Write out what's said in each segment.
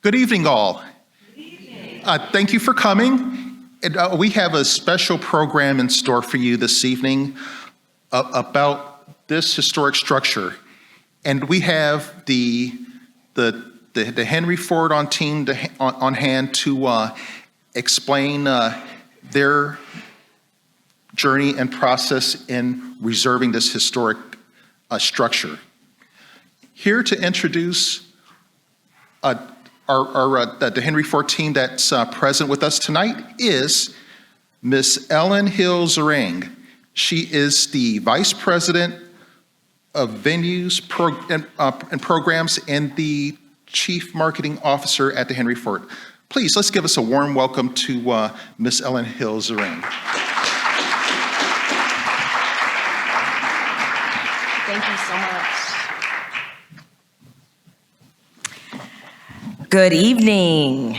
Good evening, all. Good evening. Thank you for coming. We have a special program in store for you this evening about this historic structure. And we have the Henry Ford on hand to explain their journey and process in reserving this historic structure. Here to introduce the Henry Ford team that's present with us tonight is Miss Ellen Hill-Zerang. She is the Vice President of Venues and Programs and the Chief Marketing Officer at the Henry Ford. Please, let's give us a warm welcome to Miss Ellen Hill-Zerang. Thank you so much. Good evening.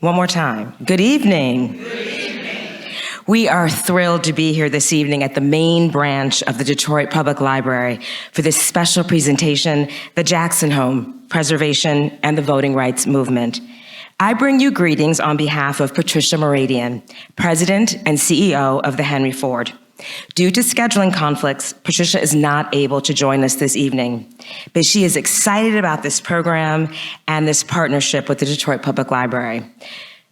One more time. Good evening. Good evening. We are thrilled to be here this evening at the main branch of the Detroit Public Library for this special presentation, The Jackson Home, Preservation and the Voting Rights Movement. I bring you greetings on behalf of Patricia Mouradian, President and CEO of the Henry Ford. Due to scheduling conflicts, Patricia is not able to join us this evening, but she is excited about this program and this partnership with the Detroit Public Library.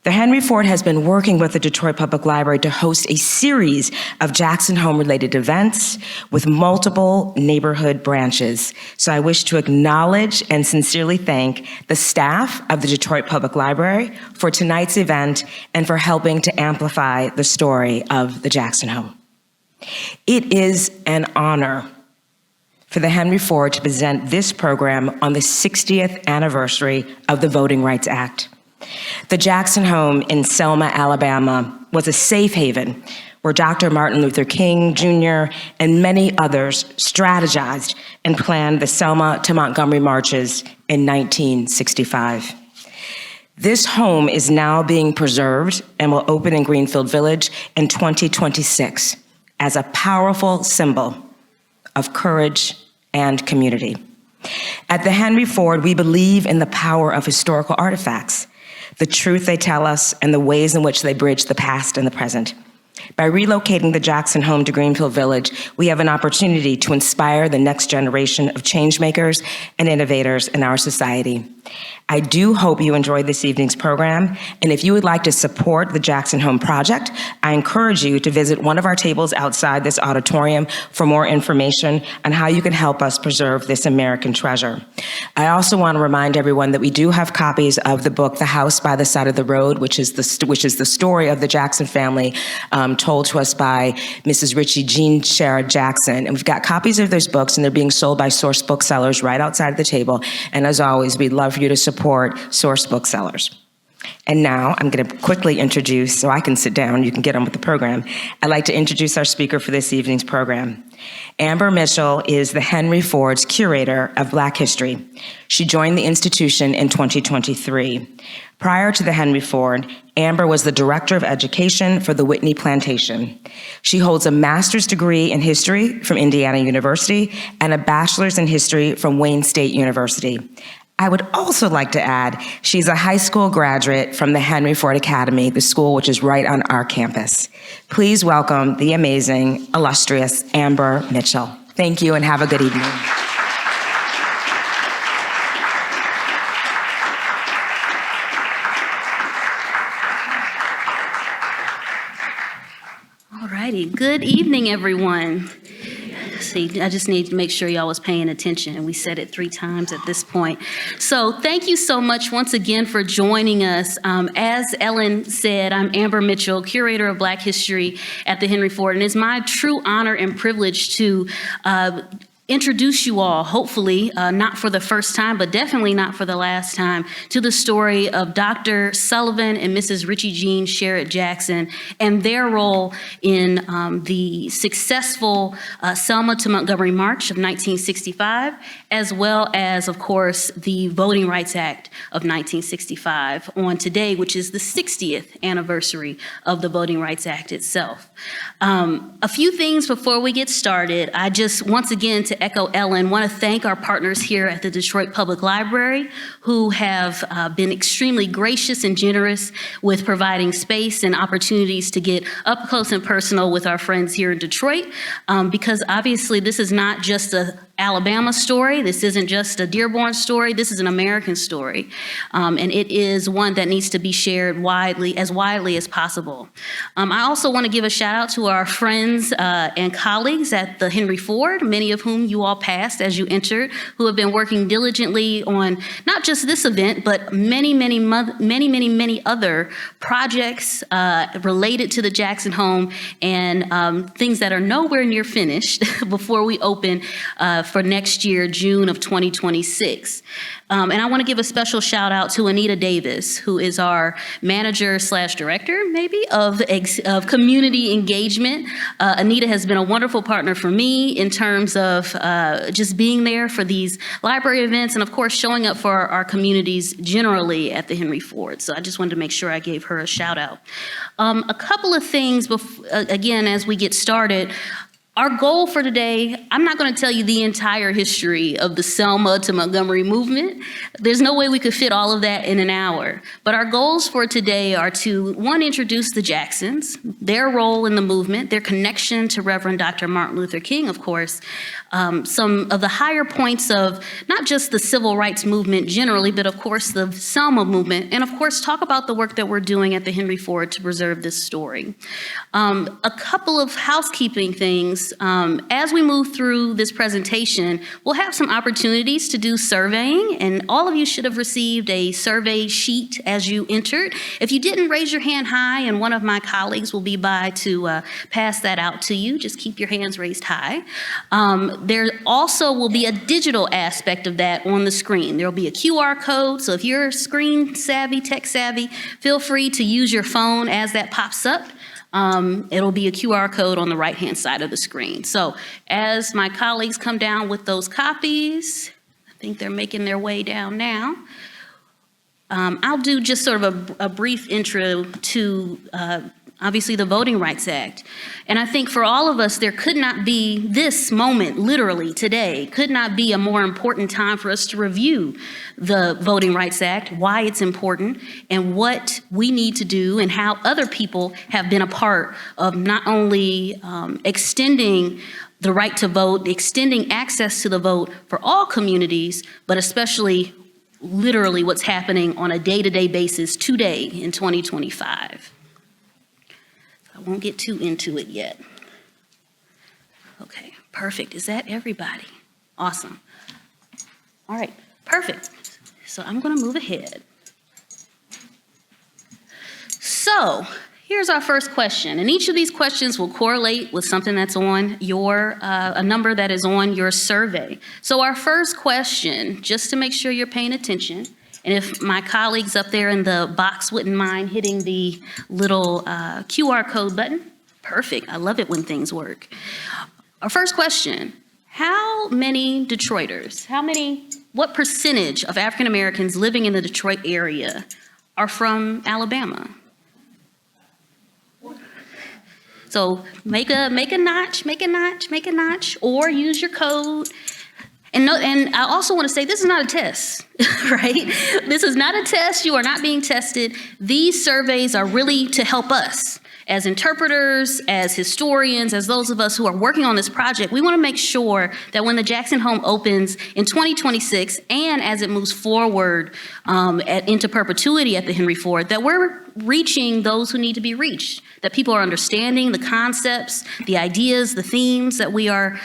The Henry Ford has been working with the Detroit Public Library to host a series of Jackson Home-related events with multiple neighborhood branches. So I wish to acknowledge and sincerely thank the staff of the Detroit Public Library for tonight's event and for helping to amplify the story of the Jackson Home. It is an honor for the Henry Ford to present this program on the 60th anniversary of the Voting Rights Act. The Jackson Home in Selma, Alabama was a safe haven where Dr. Martin Luther King Jr. and many others strategized and planned the Selma to Montgomery marches in 1965. This home is now being preserved and will open in Greenfield Village in 2026. As a powerful symbol of courage and community. At the Henry Ford, we believe in the power of historical artifacts, the truth they tell us, and the ways in which they bridge the past and the present. By relocating the Jackson Home to Greenfield Village, we have an opportunity to inspire the next generation of changemakers and innovators in our society. I do hope you enjoyed this evening's program, and if you would like to support the Jackson Home Project, I encourage you to visit one of our tables outside this auditorium for more information on how you can help us preserve this American treasure. I also want to remind everyone that we do have copies of the book, The House by the Side of the Road, which is the story of the Jackson family, told to us by Mrs. Richie Jean Sherrod Jackson. And we've got copies of those books, and they're being sold by Source Booksellers right outside the table. And as always, we'd love for you to support Source Booksellers. And now I'm going to quickly introduce, so I can sit down, you can get on with the program. I'd like to introduce our speaker for this evening's program. Amber Mitchell is the Henry Ford's Curator of Black History. She joined the institution in 2023. Prior to the Henry Ford, Amber was the Director of Education for the Whitney Plantation. She holds a master's degree in history from Indiana University and a bachelor's in history from Wayne State University. I would also like to add, she's a high school graduate from the Henry Ford Academy, the school which is right on our campus. Please welcome the amazing, illustrious Amber Mitchell. Thank you and have a good evening. All righty, good evening, everyone. See, I just need to make sure y'all was paying attention, and we said it 3 times at this point. So thank you so much once again for joining us. As Ellen said, I'm Amber Mitchell, Curator of Black History at the Henry Ford, and it's my true honor and privilege to introduce you all, hopefully not for the first time, but definitely not for the last time, to the story of Dr. Sullivan and Mrs. Richie Jean Sherrod Jackson and their role in the successful Selma to Montgomery March of 1965, as well as, of course, the Voting Rights Act of 1965 on today, which is the 60th anniversary of the Voting Rights Act itself. A few things before we get started. I just, once again, to to echo Ellen, want to thank our partners here at the Detroit Public Library who have been extremely gracious and generous with providing space and opportunities to get up close and personal with our friends here in Detroit, because obviously this is not just a Alabama story. This isn't just a Dearborn story. This is an American story. And it is one that needs to be shared widely as possible. I also want to give a shout out to our friends and colleagues at the Henry Ford, many of whom you all passed as you entered, who have been working diligently on not just this event, but many other projects related to the Jackson home and things that are nowhere near finished before we open for next year, June of 2026. And I want to give a special shout out to Anita Davis, who is our manager/director, maybe, of community engagement. Anita has been a wonderful partner for me in terms of just being there for these library events and, of course, showing up for our communities generally at the Henry Ford. So I just wanted to make sure I gave her a shout out. A couple of things, again, as we get started. Our goal for today, I'm not going to tell you the entire history of the Selma to Montgomery movement. There's no way we could fit all of that in an hour. But our goals for today are to, one, introduce the Jacksons, their role in the movement, their connection to Reverend Dr. Martin Luther King, of course, some of the higher points of not just the civil rights movement generally, but of course the Selma movement, and of course talk about the work that we're doing at the Henry Ford to preserve this story. A couple of housekeeping things. As we move through this presentation, we'll have some opportunities to do surveying, and all of you should have received a survey sheet as you entered. If you didn't, raise your hand high, and one of my colleagues will be by to pass that out to you. Just keep your hands raised high. There also will be a digital aspect of that on the screen. There will be a QR code, so if you're screen savvy, tech savvy, feel free to use your phone as that pops up. It'll be a QR code on the right-hand side of the screen. So as my colleagues come down with those copies, I think they're making their way down now. I'll do just sort of a brief intro to obviously the Voting Rights Act. And I think for all of us, there could not be this moment, literally today, could not be a more important time for us to review the Voting Rights Act, why it's important, and what we need to do, and how other people have been a part of not only extending the right to vote, extending access to the vote for all communities, but especially literally what's happening on a day-to-day basis today in 2025. I won't get too into it yet. Okay, perfect. Is that everybody? Awesome. All right, perfect. So I'm going to move ahead. So here's our first question, and each of these questions will correlate with something that's on your, a number that is on your survey. So our first question, just to make sure you're paying attention, and if my colleagues up there in the box wouldn't mind hitting the little QR code button, perfect. I love it when things work. Our first question, how many Detroiters, what percentage of African Americans living in the Detroit area are from Alabama? So make a notch, or use your code. And I also want to say, this is not a test, right? This is not a test. You are not being tested. These surveys are really to help us as interpreters, as historians, as those of us who are working on this project. We want to make sure that when the Jackson home opens in 2026, and as it moves forward into perpetuity at the Henry Ford, that we're reaching those who need to be reached, that people are understanding the concepts, the ideas, the themes that we are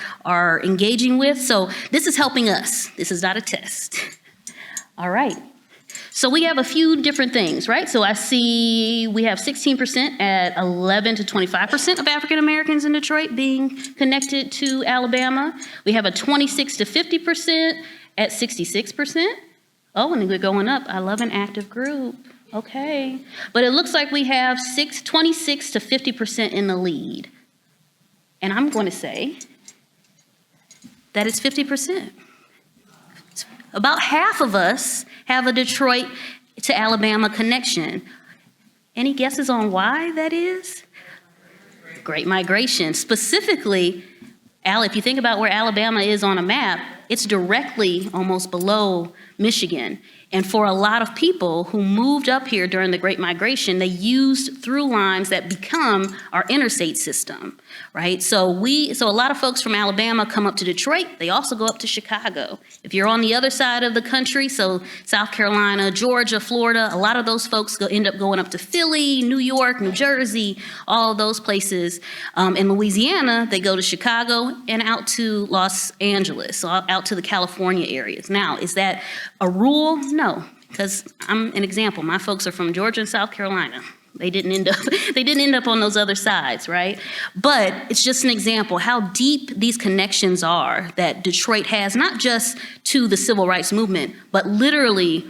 engaging with. So this is helping us. This is not a test. All right. So we have a few different things, right? So I see we have 16% at 11 to 25% of African Americans in Detroit being connected to Alabama. We have a 26 to 50% at 66%. Oh, and we're going up. I love an active group. Okay. But it looks like we have 26 to 50% in the lead. And I'm going to say that it's 50%. About half of us have a Detroit to Alabama connection. Any guesses on why that is? Great migration. Specifically, If you think about where Alabama is on a map, it's directly almost below Michigan. And for a lot of people who moved up here during the Great Migration, they used through lines that become our interstate system, right? So a lot of folks from Alabama come up to Detroit. They also go up to Chicago. If you're on the other side of the country, so South Carolina, Georgia, Florida, a lot of those folks end up going up to Philly, New York, New Jersey, all of those places. In Louisiana, they go to Chicago and out to Los Angeles, so out to the California areas. Now, is that a rule? No, because I'm an example. My folks are from Georgia and South Carolina. They didn't end up on those other sides, right? But it's just an example how deep these connections are that Detroit has, not just to the civil rights movement, but literally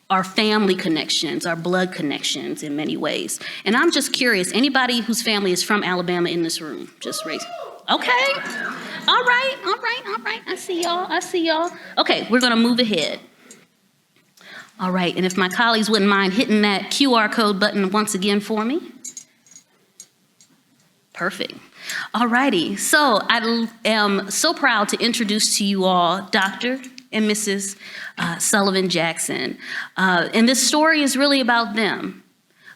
our family connections, our blood connections in many ways. And I'm just curious, anybody whose family is from Alabama in this room, just raise. Okay. All right. I see y'all. Okay, we're gonna move ahead. All right, and if my colleagues wouldn't mind hitting that QR code button once again for me. Perfect. All righty, so I am so proud to introduce to you all Dr. and Mrs. Sullivan Jackson. And this story is really about them.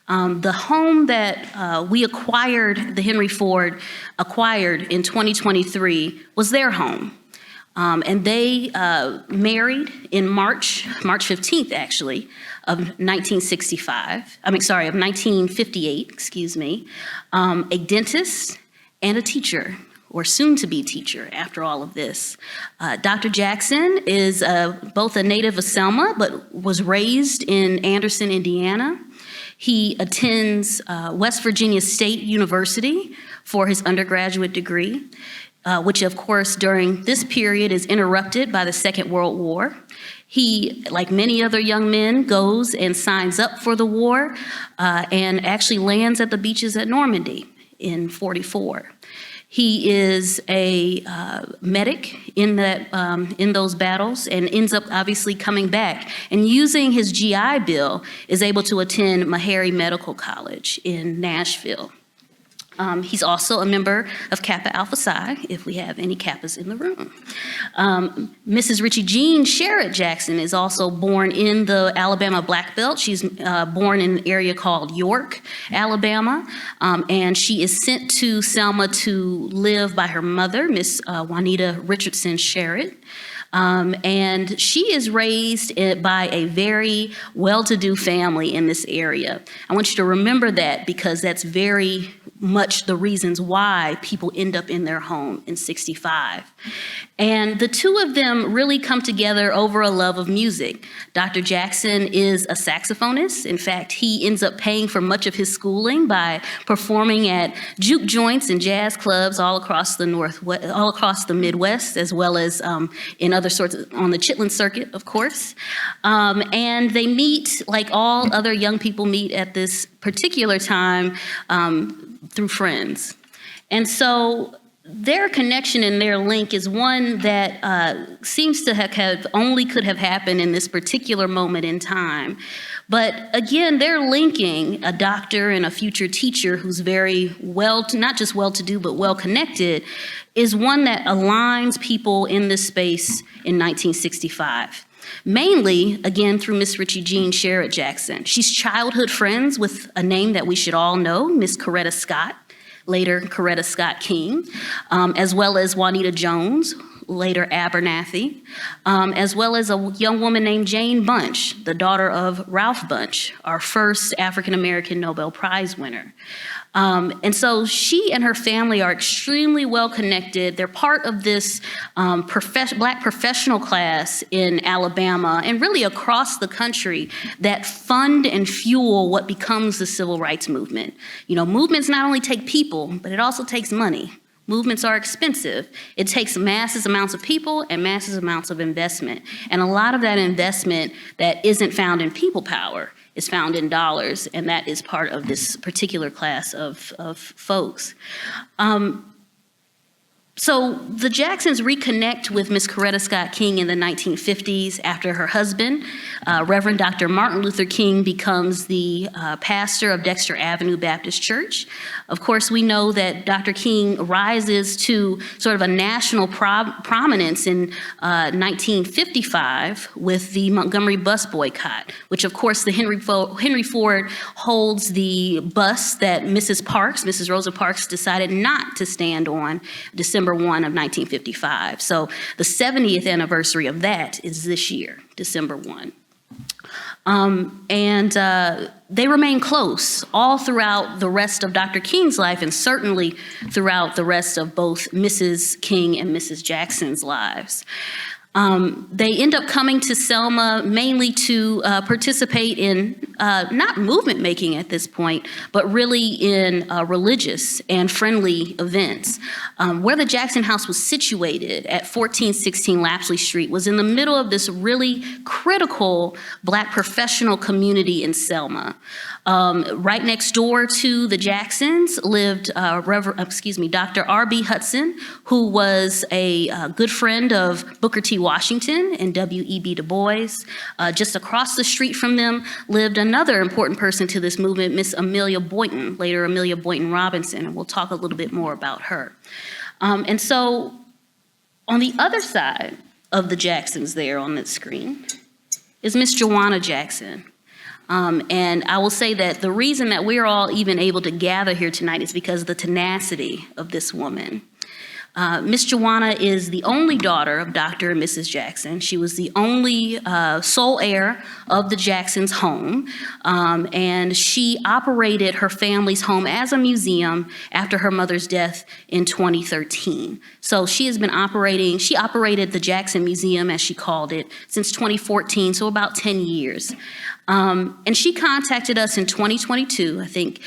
The home that we acquired, the Henry Ford acquired in 2023, was their home. And they married in March 15th, actually, of 1958, excuse me, a dentist and a teacher, or soon-to-be teacher after all of this. Dr. Jackson is both a native of Selma, but was raised in Anderson, Indiana. He attends West Virginia State University for his undergraduate degree. Which of course during this period is interrupted by the Second World War. He, like many other young men, goes and signs up for the war and actually lands at the beaches at Normandy in '44. He is a medic in those battles and ends up obviously coming back and using his GI Bill is able to attend Meharry Medical College in Nashville. He's also a member of Kappa Alpha Psi, if we have any Kappas in the room. Mrs. Richie Jean Sherrod Jackson is also born in the Alabama Black Belt. She's born in an area called York, Alabama, and she is sent to Selma to live by her mother, Miss Juanita Richardson Sherrod. And she is raised by a very well-to-do family in this area. I want you to remember that because that's very much the reasons why people end up in their home in '65. And the two of them really come together over a love of music. Dr. Jackson is a saxophonist. In fact, he ends up paying for much of his schooling by performing at juke joints and jazz clubs all across the Midwest, as well as in other sorts on the Chitlin Circuit, of course. And they meet like all other young people meet at this particular time through friends. And so their connection and their link is one that seems to have only could have happened in this particular moment in time. But again, they're linking a doctor and a future teacher who's very not just well-to-do, but well-connected, is one that aligns people in this space in 1965. Mainly, again, through Miss Richie Jean Sherrod Jackson. She's childhood friends with a name that we should all know, Miss Coretta Scott, later Coretta Scott King, as well as Juanita Jones, later Abernathy, as well as a young woman named Jane Bunch, the daughter of Ralph Bunch, our first African-American Nobel Prize winner. And so she and her family are extremely well connected. They're part of this Black professional class in Alabama and really across the country that fund and fuel what becomes the civil rights movement. You know, movements not only take people, but it also takes money. Movements are expensive. It takes massive amounts of people and massive amounts of investment. And a lot of that investment that isn't found in people power is found in dollars, and that is part of this particular class of folks. So the Jacksons reconnect with Miss Coretta Scott King in the 1950s after her husband, Reverend Dr. Martin Luther King, becomes the pastor of Dexter Avenue Baptist Church. Of course, we know that Dr. King rises to sort of a national prominence in 1955 with the Montgomery bus boycott, which of course the Henry Ford holds the bus that Mrs. Rosa Parks decided not to stand on December 1 of 1955. So the 70th anniversary of that is this year, December 1. They remain close all throughout the rest of Dr. King's life, and certainly throughout the rest of both Mrs. King and Mrs. Jackson's lives. They end up coming to Selma mainly to participate in not movement making at this point, but really in religious and friendly events. Where the Jackson House was situated at 1416 Lapsley Street was in the middle of this really critical Black professional community in Selma. Right next door to the Jacksons lived Dr. R.B. Hudson, who was a good friend of Booker T. Washington and W.E.B. Du Bois. Just across the street from them lived another important person to this movement, Miss Amelia Boynton, later Amelia Boynton Robinson, and we'll talk a little bit more about her. And so on the other side of the Jacksons there on the screen is Miss Joanna Jackson. And I will say that the reason that we're all even able to gather here tonight is because of the tenacity of this woman. Miss Joanna is the only daughter of Dr. and Mrs. Jackson. She was the only sole heir of the Jacksons' home, and she operated her family's home as a museum after her mother's death in 2013. So she operated the Jackson Museum, as she called it, since 2014, so about 10 years. And she contacted us in 2022, I think,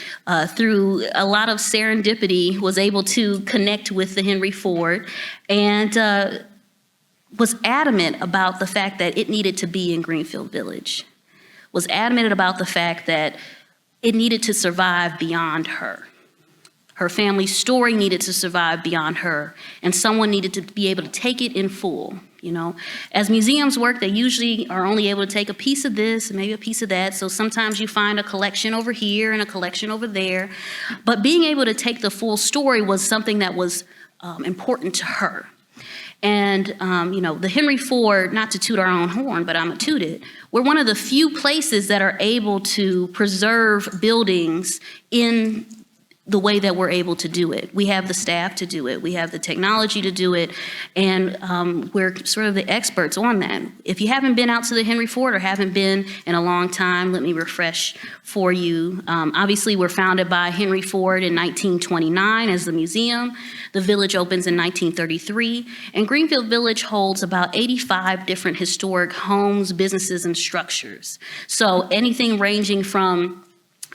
through a lot of serendipity, was able to connect with the Henry Ford, and was adamant about the fact that it needed to be in Greenfield Village, was adamant about the fact that it needed to survive beyond her. Her family's story needed to survive beyond her, and someone needed to be able to take it in full. You know, as museums work, they usually are only able to take a piece of this and maybe a piece of that. So sometimes you find a collection over here and a collection over there. But being able to take the full story was something that was important to her. And, the Henry Ford, not to toot our own horn, but I'm going to toot it, we're one of the few places that are able to preserve buildings in the way that we're able to do it. We have the staff to do it. We have the technology to do it. And we're sort of the experts on that. If you haven't been out to the Henry Ford or haven't been in a long time, let me refresh for you. Obviously, we're founded by Henry Ford in 1929 as the museum. The village opens in 1933. And Greenfield Village holds about 85 different historic homes, businesses, and structures. So anything ranging from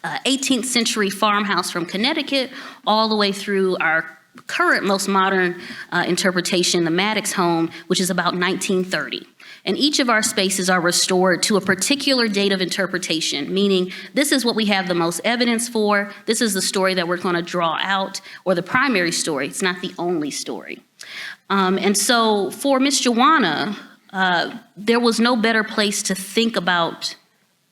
18th century farmhouse from Connecticut, all the way through our current most modern interpretation, the Maddox home, which is about 1930. And each of our spaces are restored to a particular date of interpretation, meaning this is what we have the most evidence for, this is the story that we're going to draw out, or the primary story, it's not the only story. And so for Miss Joanna, there was no better place to think about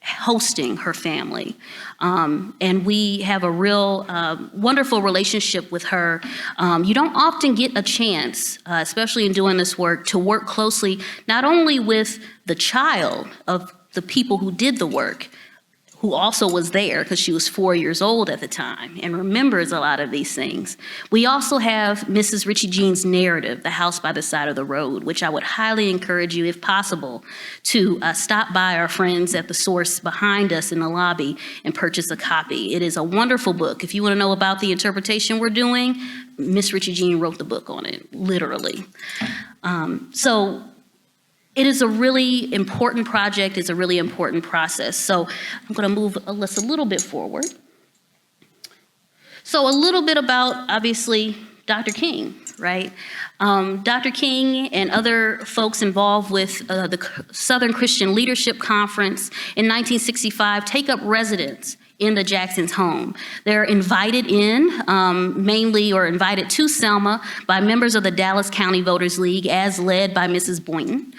hosting her family. And we have a real wonderful relationship with her. You don't often get a chance, especially in doing this work, to work closely not only with the child of the people who did the work, who also was there because she was 4 years old at the time and remembers a lot of these things. We also have Mrs. Richie Jean's narrative, The House by the Side of the Road, which I would highly encourage you, if possible, to stop by our friends at the source behind us in the lobby and purchase a copy. It is a wonderful book. If you want to know about the interpretation we're doing, Miss Richie Jean wrote the book on it, literally. So it is a really important project. It's a really important process. So I'm going to move us a little bit forward. So a little bit about, obviously, Dr. King, right? Dr. King and other folks involved with the Southern Christian Leadership Conference in 1965 take up residence in the Jackson's home. They're invited in, mainly or invited to Selma by members of the Dallas County Voters League, as led by Mrs. Boynton,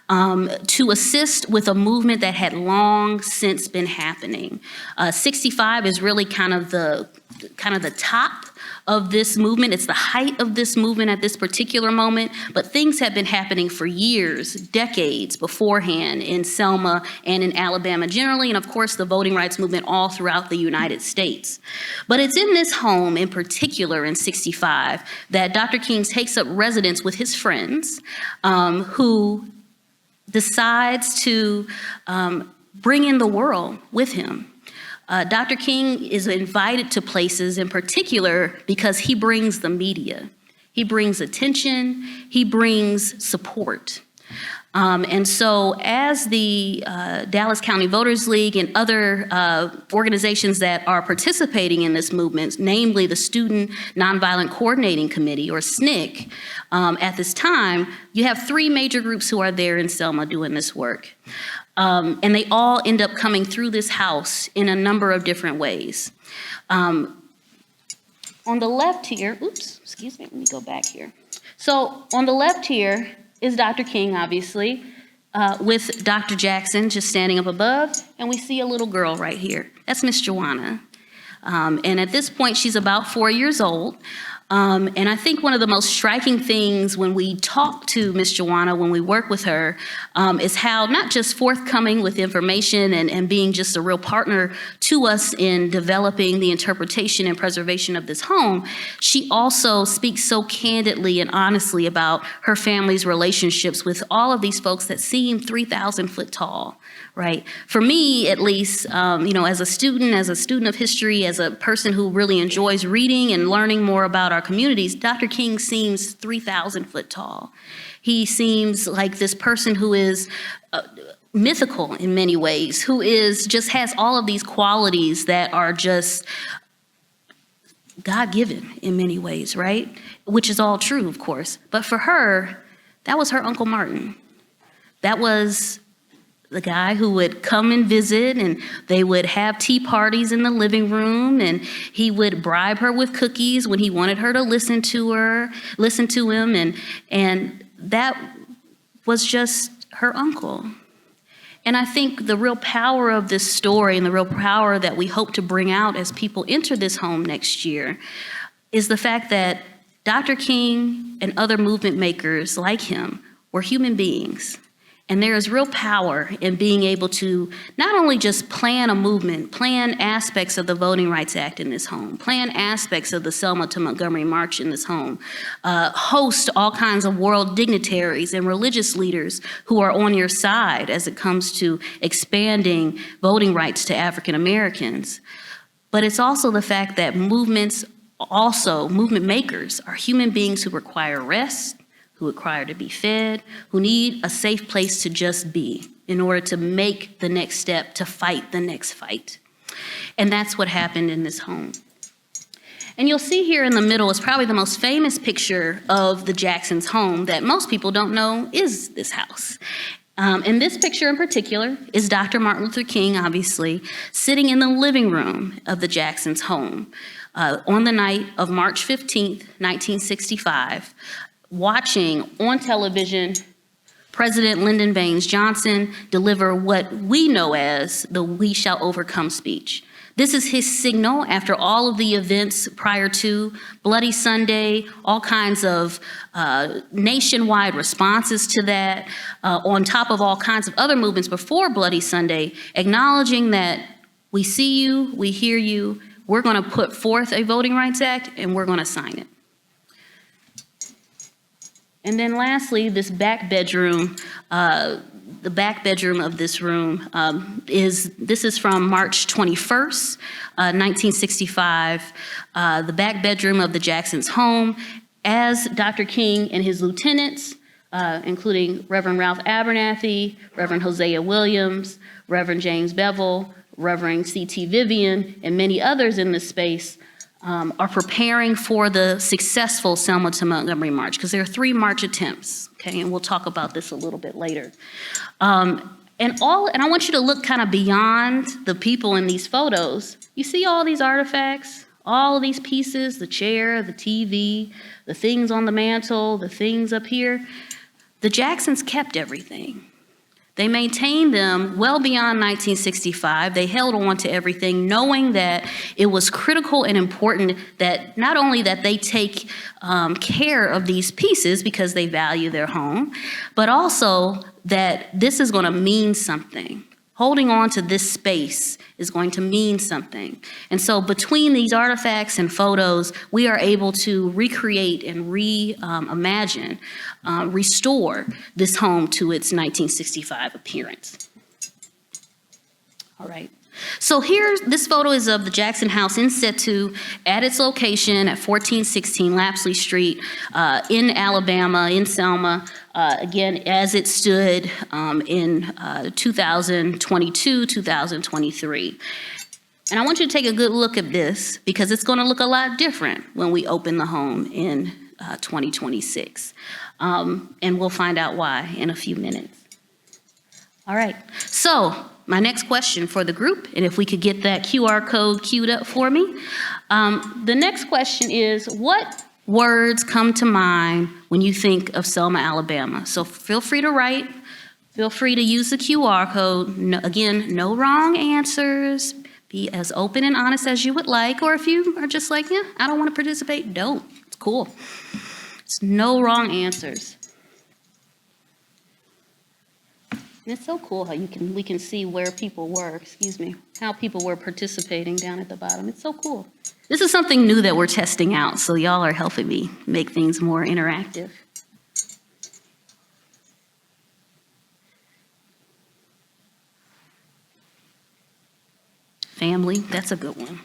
to assist with a movement that had long since been happening. 65 is really kind of the top of this movement. It's the height of this movement at this particular moment, but things have been happening for years, decades beforehand in Selma and in Alabama generally, and of course the voting rights movement all throughout the United States. But it's in this home in particular in 65 that Dr. King takes up residence with his friends who decides to bring in the world with him. Dr. King is invited to places in particular because he brings the media. He brings attention, he brings support. And so as the Dallas County Voters League and other organizations that are participating in this movement, namely the Student Nonviolent Coordinating Committee, or SNCC, at this time, you have three major groups who are there in Selma doing this work. And they all end up coming through this house in a number of different ways. On the left here, excuse me, let me go back here. So on the left here is Dr. King, obviously, with Dr. Jackson just standing up above, and we see a little girl right here. That's Miss Joanna. And at this point, she's about 4 years old. And I think one of the most striking things when we talk to Miss Joanna, when we work with her, is how not just forthcoming with information and being just a real partner to us in developing the interpretation and preservation of this home, she also speaks so candidly and honestly about her family's relationships with all of these folks that seem 3,000 foot tall. Right. For me, at least, as a student of history, as a person who really enjoys reading and learning more about our communities, Dr. King seems 3,000 foot tall. He seems like this person who is mythical in many ways, who just has all of these qualities that are just God-given in many ways, right? Which is all true, of course. But for her, that was her Uncle Martin. That was the guy who would come and visit, and they would have tea parties in the living room, and he would bribe her with cookies when he wanted her to listen to him, and that was just her uncle. And I think the real power of this story and the real power that we hope to bring out as people enter this home next year is the fact that Dr. King and other movement makers like him were human beings. And there is real power in being able to not only just plan a movement, plan aspects of the Voting Rights Act in this home, plan aspects of the Selma to Montgomery March in this home, host all kinds of world dignitaries and religious leaders who are on your side as it comes to expanding voting rights to African Americans. But it's also the fact that movement makers are human beings who require rest, who require to be fed, who need a safe place to just be in order to make the next step, to fight the next fight. And that's what happened in this home. And you'll see here in the middle is probably the most famous picture of the Jackson's home that most people don't know is this house. And this picture in particular is Dr. Martin Luther King, obviously, sitting in the living room of the Jackson's home on the night of March 15th, 1965, watching on television President Lyndon Baines Johnson deliver what we know as the "We Shall Overcome" speech. This is his signal after all of the events prior to Bloody Sunday, all kinds of nationwide responses to that, on top of all kinds of other movements before Bloody Sunday, acknowledging that we see you, we hear you, we're going to put forth a Voting Rights Act, and we're going to sign it. And then lastly, this back bedroom, the back bedroom of this room this is from March 21st, 1965, the back bedroom of the Jackson's home, as Dr. King and his lieutenants, including Reverend Ralph Abernathy, Reverend Hosea Williams, Reverend James Bevel, Reverend C.T. Vivian, and many others in this space, are preparing for the successful Selma to Montgomery March, because there are 3 march attempts, okay, and we'll talk about this a little bit later. And I want you to look kind of beyond the people in these photos. You see all these artifacts, all of these pieces, the chair, the TV, the things on the mantle, the things up here. The Jacksons kept everything. They maintained them well beyond 1965. They held on to everything, knowing that it was critical and important that not only that they take care of these pieces because they value their home, but also that this is going to mean something. Holding on to this space is going to mean something. And so between these artifacts and photos, we are able to recreate and reimagine, restore this home to its 1965 appearance. All right. So here, this photo is of the Jackson house in situ at its location at 1416 Lapsley Street in Alabama, in Selma, again, as it stood in 2022, 2023. And I want you to take a good look at this because it's going to look a lot different when we open the home in 2026. And we'll find out why in a few minutes. All right. So my next question for the group, and if we could get that QR code queued up for me. The next question is, what words come to mind when you think of Selma, Alabama? So feel free to write. Feel free to use the QR code. No, again, no wrong answers. Be as open and honest as you would like. Or if you are just like, yeah, I don't want to participate, don't. It's cool. It's no wrong answers. And it's so cool how we can see where people were, how people were participating down at the bottom. It's so cool. This is something new that we're testing out, so y'all are helping me make things more interactive. Family, that's a good one.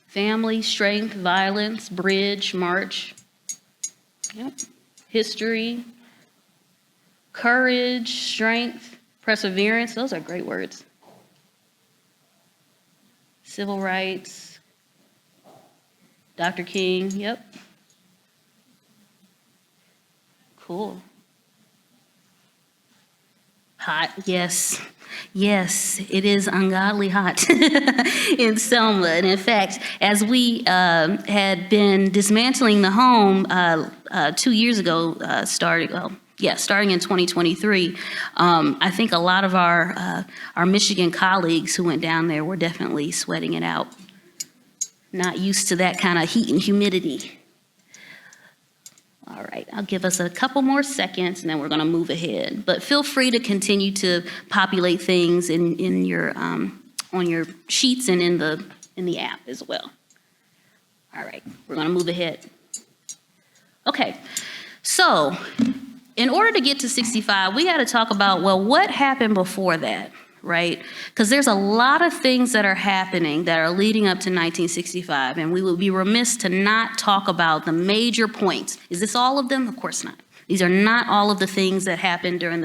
Family, strength, violence, bridge, march. Yep. History. Courage, strength, perseverance, those are great words. Civil rights, Dr. King, yep. Cool. Hot, yes. Yes, it is ungodly hot in Selma. And in fact, as we had been dismantling the home 2 years ago, starting in 2023, I think a lot of our Michigan colleagues who went down there were definitely sweating it out. Not used to that kind of heat and humidity. All right, I'll give us a couple more seconds and then we're gonna move ahead. But feel free to continue to populate things in your on your sheets and in the app as well. All right, we're gonna move ahead. Okay, so in order to get to 65, we got to talk about, well, what happened before that, right? Because there's a lot of things that are happening that are leading up to 1965, and we would be remiss to not talk about the major points. Is this all of them? Of course not. These are not all of the things that happened during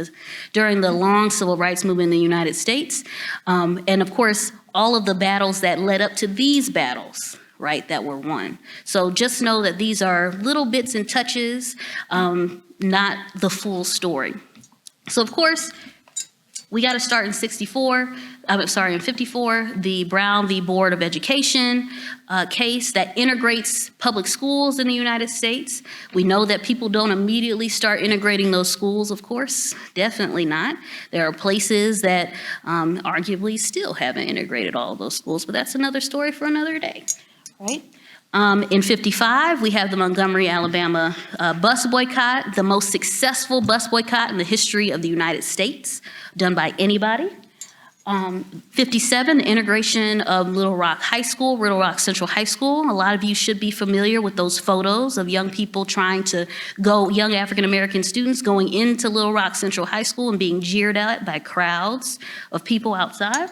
the long civil rights movement in the United States. And of course, all of the battles that led up to these battles, right, that were won. So just know that these are little bits and touches, not the full story. So of course, we got to start in 54, the Brown v. Board of Education case that integrates public schools in the United States. We know that people don't immediately start integrating those schools, of course, definitely not. There are places that arguably still haven't integrated all of those schools, but that's another story for another day, right? In 55, we have the Montgomery, Alabama bus boycott, the most successful bus boycott in the history of the United States, done by anybody. 57, the integration of Little Rock Central High School. A lot of you should be familiar with those photos of young people young African-American students going into Little Rock Central High School and being jeered at by crowds of people outside.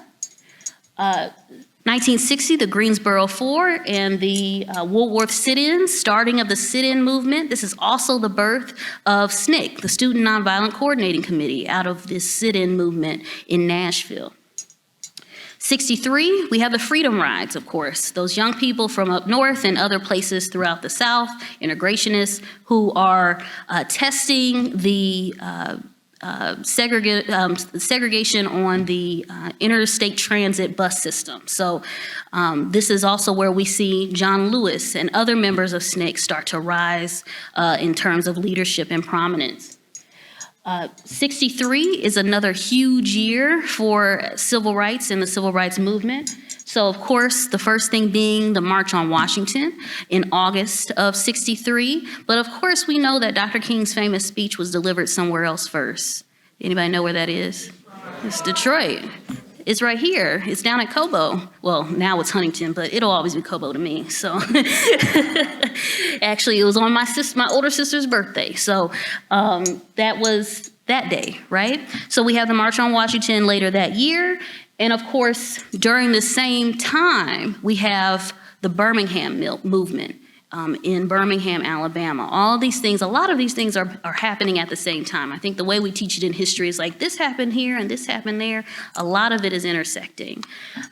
1960, the Greensboro Four and the Woolworth sit-ins, starting of the sit-in movement. This is also the birth of SNCC, the Student Nonviolent Coordinating Committee, out of this sit-in movement in Nashville. 63, we have the Freedom Rides, of course. Those young people from up north and other places throughout the South, integrationists, who are testing the segregation on the interstate transit bus system. So this is also where we see John Lewis and other members of SNCC start to rise in terms of leadership and prominence. 63 is another huge year for civil rights and the civil rights movement. So, of course, the first thing being the March on Washington in August of 63. But, of course, we know that Dr. King's famous speech was delivered somewhere else first. Anybody know where that is? It's Detroit. It's right here. It's down at Cobo. Well, now it's Huntington, but it'll always be Cobo to me. So, actually, it was on my older sister's birthday. So, that was that day, right? So we have the March on Washington later that year. And of course, during the same time, we have the Birmingham movement in Birmingham, Alabama. All of these things, a lot of these things are happening at the same time. I think the way we teach it in history is like this happened here and this happened there. A lot of it is intersecting.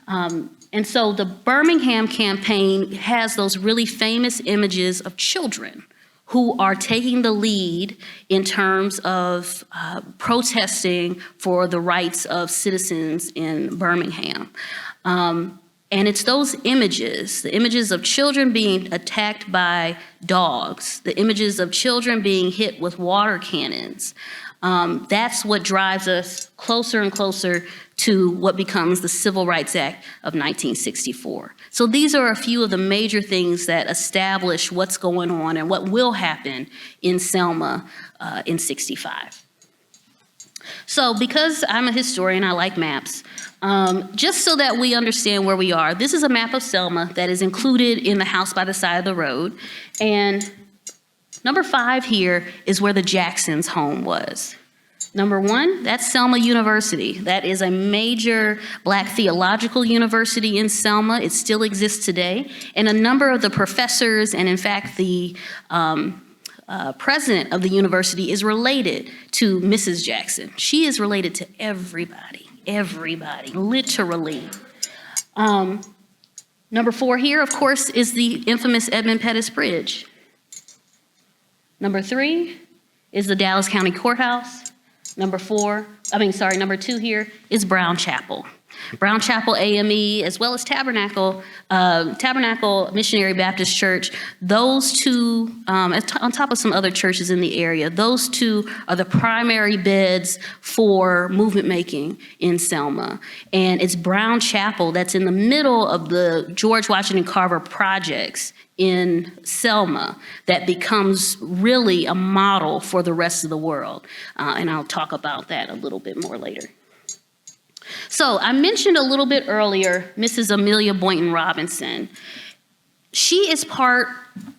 And so the Birmingham campaign has those really famous images of children who are taking the lead in terms of protesting for the rights of citizens in Birmingham. And it's those images, the images of children being attacked by dogs, the images of children being hit with water cannons. That's what drives us closer and closer to what becomes the Civil Rights Act of 1964. So these are a few of the major things that establish what's going on and what will happen in Selma in 65. So because I'm a historian, I like maps. Just so that we understand where we are, this is a map of Selma that is included in the house by the side of the road. And number 5 here is where the Jacksons' home was. Number 1, that's Selma University. That is a major Black theological university in Selma. It still exists today. And a number of the professors, and in fact, the president of the university is related to Mrs. Jackson. She is related to everybody, literally. Number 4 here, of course, is the infamous Edmund Pettus Bridge. Number 3 is the Dallas County Courthouse. Number 2 here is Brown Chapel. Brown Chapel AME, as well as Tabernacle Missionary Baptist Church. Those two, on top of some other churches in the area, those two are the primary beds for movement making in Selma. And it's Brown Chapel that's in the middle of the George Washington Carver projects in Selma that becomes really a model for the rest of the world. And I'll talk about that a little bit more later. So I mentioned a little bit earlier, Mrs. Amelia Boynton Robinson. She is part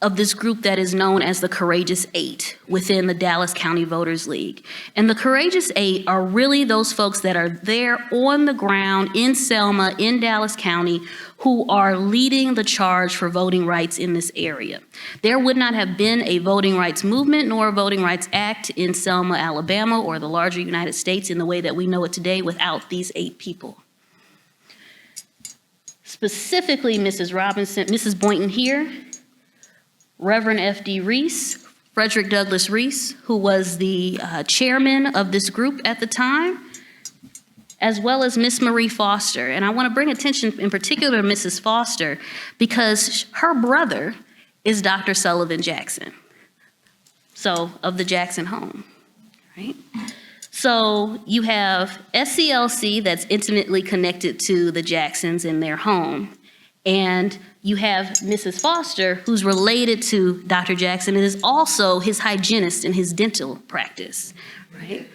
of this group that is known as the Courageous 8 within the Dallas County Voters League. And the Courageous 8 are really those folks that are there on the ground in Selma, in Dallas County, who are leading the charge for voting rights in this area. There would not have been a voting rights movement nor a voting rights act in Selma, Alabama, or the larger United States in the way that we know it today without these 8 people. Specifically, Mrs. Robinson, Mrs. Boynton here, Reverend F.D. Reese, Frederick Douglass Reese, who was the chairman of this group at the time, as well as Miss Marie Foster. And I want to bring attention in particular to Mrs. Foster because her brother is Dr. Sullivan Jackson, so of the Jackson home, right? So you have SCLC that's intimately connected to the Jacksons in their home. And you have Mrs. Foster, who's related to Dr. Jackson and is also his hygienist in his dental practice, right?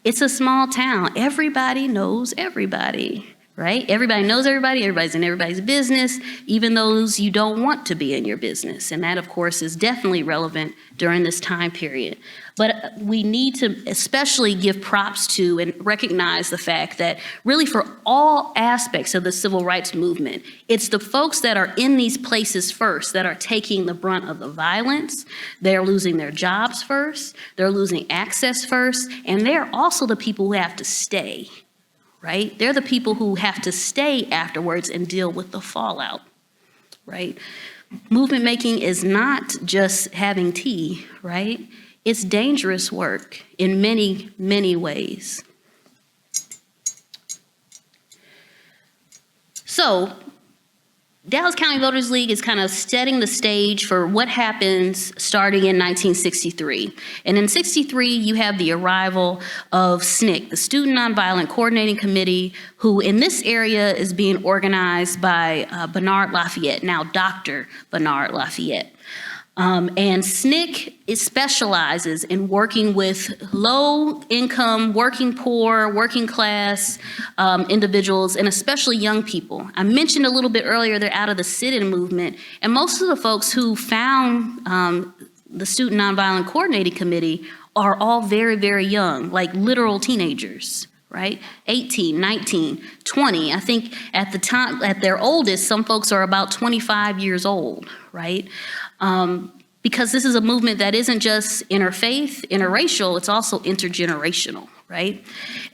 It's a small town. Everybody knows everybody, right? Everybody knows everybody. Everybody's in everybody's business, even those you don't want to be in your business. And that, of course, is definitely relevant during this time period. But we need to especially give props to and recognize the fact that really for all aspects of the civil rights movement, it's the folks that are in these places first that are taking the brunt of the violence. They're losing their jobs first. They're losing access first. And they're also the people who have to stay, right? They're the people who have to stay afterwards and deal with the fallout, right? Movement making is not just having tea, right? It's dangerous work in many, many ways. So, Dallas County Voters League is kind of setting the stage for what happens starting in 1963. And in 63, you have the arrival of SNCC, the Student Nonviolent Coordinating Committee, who in this area is being organized by Bernard Lafayette, now Dr. Bernard Lafayette. And SNCC specializes in working with low-income, working poor, working class individuals, and especially young people. I mentioned a little bit earlier they're out of the sit-in movement, and most of the folks who found the Student Nonviolent Coordinating Committee are all very, very young, like literal teenagers, right? 18, 19, 20. I think at the time, at their oldest, some folks are about 25 years old, right? Because this is a movement that isn't just interfaith, interracial, it's also intergenerational, right?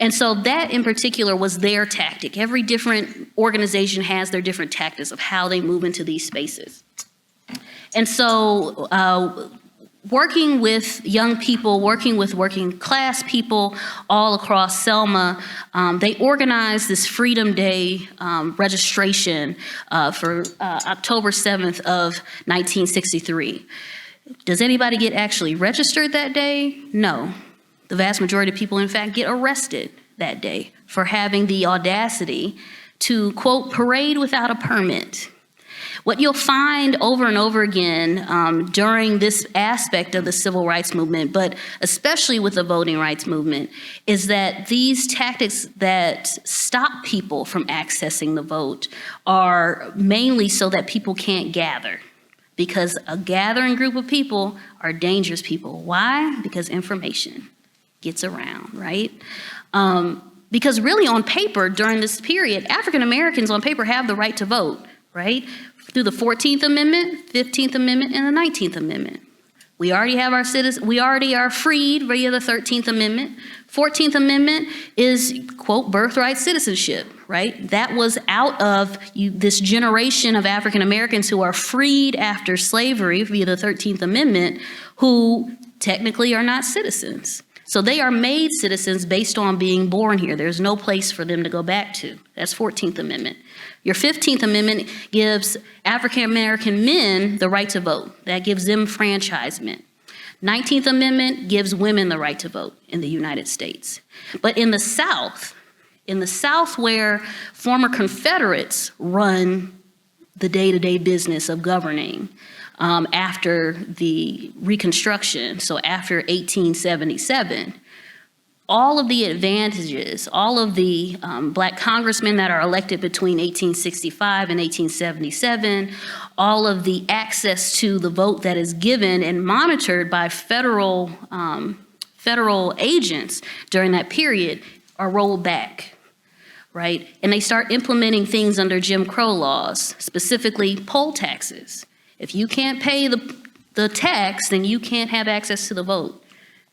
And so that in particular was their tactic. Every different organization has their different tactics of how they move into these spaces. And so working with young people, working with working class people all across Selma, they organized this Freedom Day registration for October 7th of 1963. Does anybody get actually registered that day? No. The vast majority of people, in fact, get arrested that day for having the audacity to, quote, parade without a permit. What you'll find over and over again during this aspect of the civil rights movement, but especially with the voting rights movement, is that these tactics that stop people from accessing the vote are mainly so that people can't gather. Because a gathering group of people are dangerous people. Why? Because information gets around, right? Because really on paper during this period, African Americans on paper have the right to vote, right? Through the 14th Amendment, 15th Amendment, and the 19th Amendment. We already have our citizens, we already are freed via the 13th Amendment. 14th Amendment is, quote, birthright citizenship, right? That was out of this generation of African Americans who are freed after slavery via the 13th Amendment, who technically are not citizens. So they are made citizens based on being born here. There's no place for them to go back to. That's 14th Amendment. Your 15th Amendment gives African American men the right to vote. That gives them enfranchisement. 19th Amendment gives women the right to vote in the United States. But in the South where former Confederates run the day-to-day business of governing after the Reconstruction, so after 1877, all of the advantages, all of the Black congressmen that are elected between 1865 and 1877, all of the access to the vote that is given and monitored by federal agents during that period are rolled back, right? And they start implementing things under Jim Crow laws, specifically poll taxes. If you can't pay the tax, then you can't have access to the vote.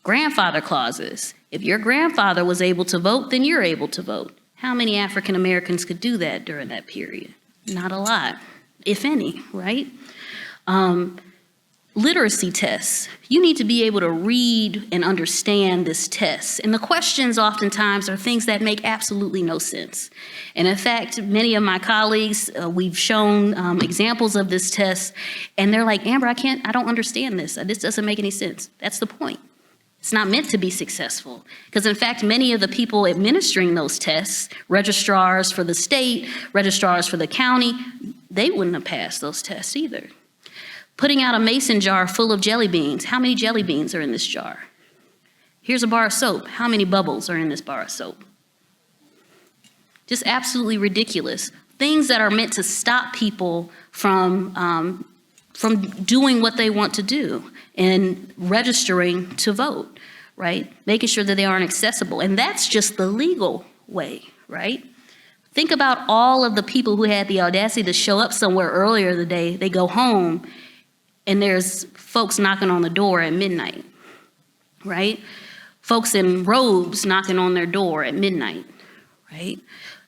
Grandfather clauses. If your grandfather was able to vote, then you're able to vote. How many African Americans could do that during that period? Not a lot, if any, right? Literacy tests. You need to be able to read and understand this test. And the questions oftentimes are things that make absolutely no sense. And in fact, many of my colleagues, we've shown examples of this test, and they're like, Amber, I don't understand this. This doesn't make any sense. That's the point. It's not meant to be successful. Because in fact, many of the people administering those tests, registrars for the state, registrars for the county, they wouldn't have passed those tests either. Putting out a mason jar full of jelly beans. How many jelly beans are in this jar? Here's a bar of soap. How many bubbles are in this bar of soap? Just absolutely ridiculous. Things that are meant to stop people from doing what they want to do and registering to vote, right? Making sure that they aren't accessible. And that's just the legal way, right? Think about all of the people who had the audacity to show up somewhere earlier in the day. They go home and there's folks knocking on the door at midnight, right? Folks in robes knocking on their door at midnight, right?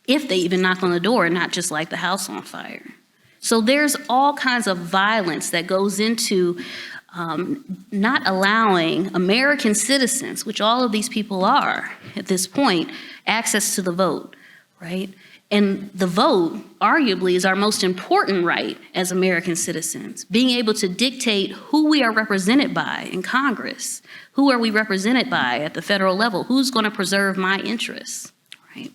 If they even knock on the door and not just light the house on fire. So there's all kinds of violence that goes into not allowing American citizens, which all of these people are at this point, access to the vote, right? And the vote, arguably, is our most important right as American citizens, being able to dictate who we are represented by in Congress. Who are we represented by at the federal level? Who's going to preserve my interests, right?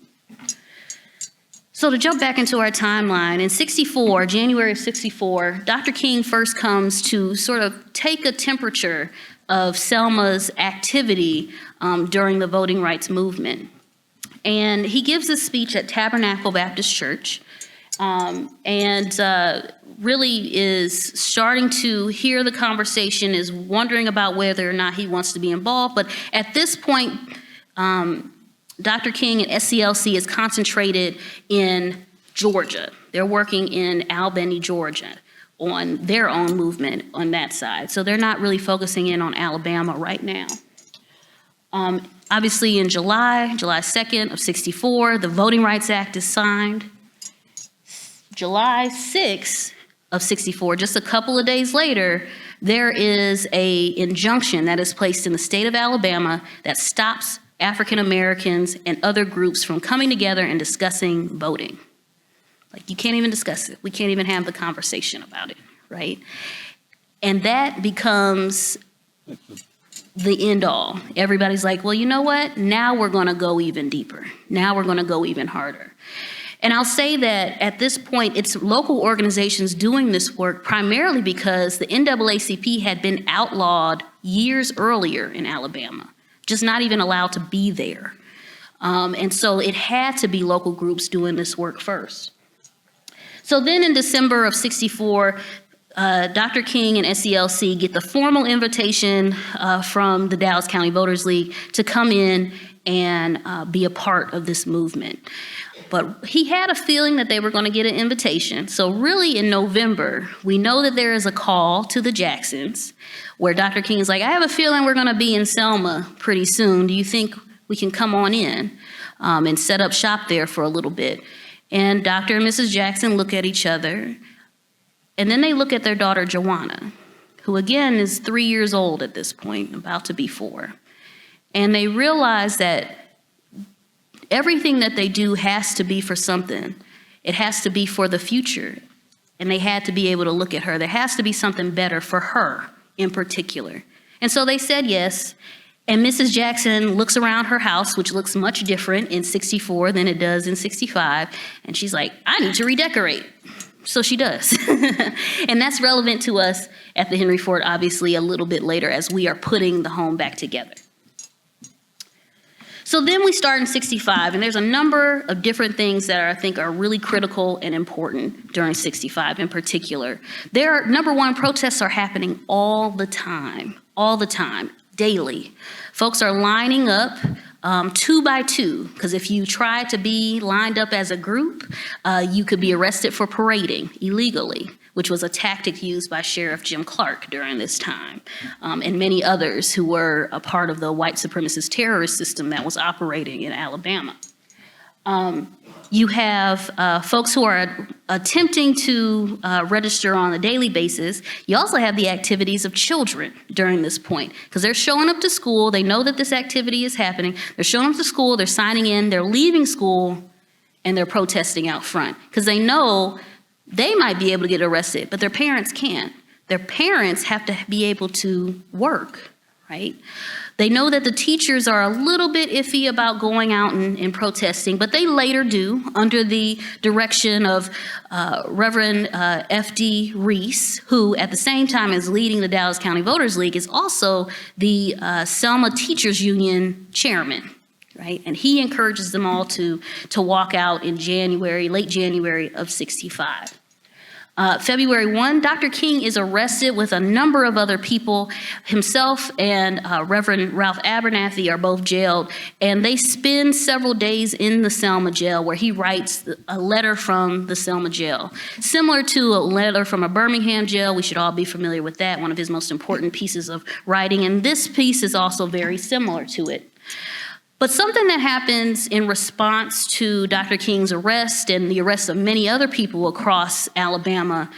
So to jump back into our timeline, in '64, January of '64, Dr. King first comes to sort of take a temperature of Selma's activity during the voting rights movement. And he gives a speech at Tabernacle Baptist Church and really is starting to hear the conversation, is wondering about whether or not he wants to be involved. But at this point, Dr. King and SCLC is concentrated in Georgia. They're working in Albany, Georgia, on their own movement on that side. So they're not really focusing in on Alabama right now. Obviously, in July 2nd of '64, the Voting Rights Act is signed. July 6th of '64, just a couple of days later, there is an injunction that is placed in the state of Alabama that stops African Americans and other groups from coming together and discussing voting. Like, you can't even discuss it. We can't even have the conversation about it, right? And that becomes the end all. Everybody's like, well, you know what? Now we're going to go even deeper. Now we're going to go even harder. And I'll say that at this point, it's local organizations doing this work primarily because the NAACP had been outlawed years earlier in Alabama, just not even allowed to be there. And so it had to be local groups doing this work first. So then in December of '64, Dr. King and SCLC get the formal invitation from the Dallas County Voters League to come in and be a part of this movement. But he had a feeling that they were going to get an invitation. So really in November, we know that there is a call to the Jacksons where Dr. King is like, I have a feeling we're going to be in Selma pretty soon. Do you think we can come on in and set up shop there for a little bit? And Dr. and Mrs. Jackson look at each other. And then they look at their daughter, Joanna, who again is 3 years old at this point, about to be 4. And they realize that everything that they do has to be for something. It has to be for the future. And they had to be able to look at her. There has to be something better for her in particular. And so they said yes. And Mrs. Jackson looks around her house, which looks much different in '64 than it does in '65. And she's like, I need to redecorate. So she does. And that's relevant to us at the Henry Ford, obviously, a little bit later as we are putting the home back together. So then we start in '65, and there's a number of different things that I think are really critical and important during '65 in particular. Number one, protests are happening all the time, daily. Folks are lining up 2 by 2, because if you try to be lined up as a group, you could be arrested for parading illegally, which was a tactic used by Sheriff Jim Clark during this time, and many others who were a part of the white supremacist terrorist system that was operating in Alabama. You have folks who are attempting to register on a daily basis. You also have the activities of children during this point, because they're showing up to school. They know that this activity is happening. They're showing up to school, they're signing in, they're leaving school, and they're protesting out front, because they know they might be able to get arrested, but their parents can't. Their parents have to be able to work, right? They know that the teachers are a little bit iffy about going out and protesting, but they later do under the direction of Reverend F.D. Reese, who at the same time as leading the Dallas County Voters League is also the Selma Teachers Union chairman, right? And he encourages them all to walk out in late January of '65. February 1, Dr. King is arrested with a number of other people. Himself and Reverend Ralph Abernathy are both jailed, and they spend several days in the Selma jail where he writes a letter from the Selma jail. Similar to a letter from a Birmingham jail, we should all be familiar with that, one of his most important pieces of writing, and this piece is also very similar to it. But something that happens in response to Dr. King's arrest and the arrest of many other people across Alabama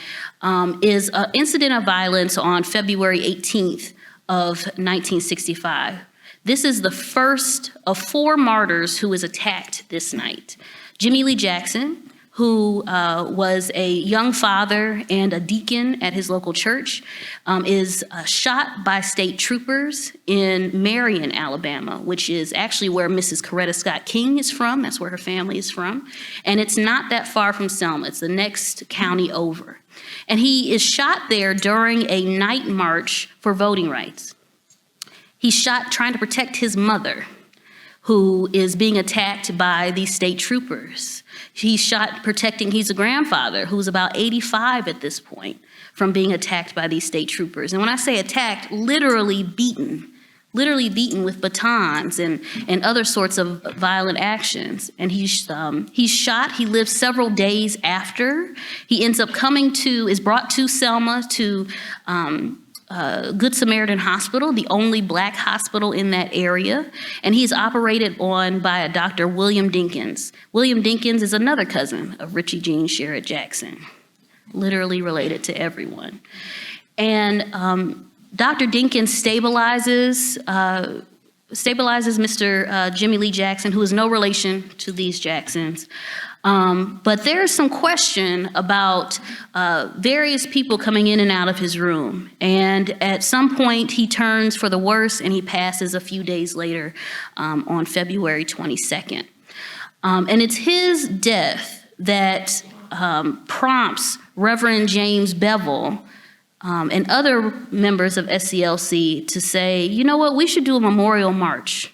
is an incident of violence on February 18th of 1965. This is the first of 4 martyrs who was attacked this night. Jimmy Lee Jackson, who was a young father and a deacon at his local church, is shot by state troopers in Marion, Alabama, which is actually where Mrs. Coretta Scott King is from. That's where her family is from. And it's not that far from Selma. It's the next county over. And he is shot there during a night march for voting rights. He's shot trying to protect his mother, who is being attacked by these state troopers. He's shot protecting, he's a grandfather who's about 85 at this point, from being attacked by these state troopers. And when I say attacked, literally beaten with batons and other sorts of violent actions. And he's shot. He lives several days after. He ends up is brought to Selma to Good Samaritan Hospital, the only Black hospital in that area, and he's operated on by a Dr. William Dinkins. William Dinkins is another cousin of Richie Jean Sherrod Jackson, literally related to everyone. And Dr. Dinkins stabilizes Mr. Jimmy Lee Jackson, who is no relation to these Jacksons. But there's some question about various people coming in and out of his room. And at some point, he turns for the worse and he passes a few days later on February 22nd. And it's his death that prompts Reverend James Bevel and other members of SCLC to say, you know what, we should do a memorial march.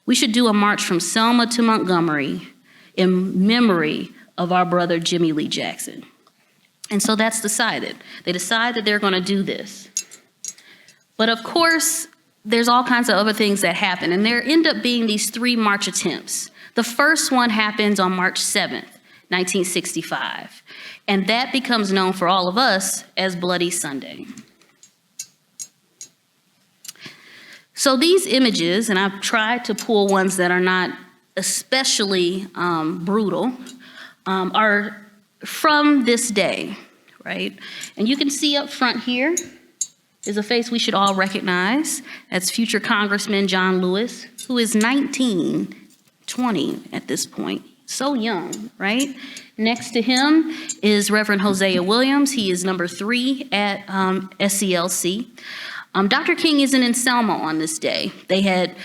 We should do a march from Selma to Montgomery in memory of our brother Jimmy Lee Jackson. And so that's decided. They decide that they're going to do this. But of course, there's all kinds of other things that happen, and there end up being these 3 march attempts. The first one happens on March 7th, 1965, and that becomes known for all of us as Bloody Sunday. So these images, and I've tried to pull ones that are not especially brutal, are from this day, right? And you can see up front here is a face we should all recognize. That's future Congressman John Lewis, who is 19, 20 at this point. So young, right? Next to him is Reverend Hosea Williams. He is number 3 at SCLC. Dr. King isn't in Selma on this day. They had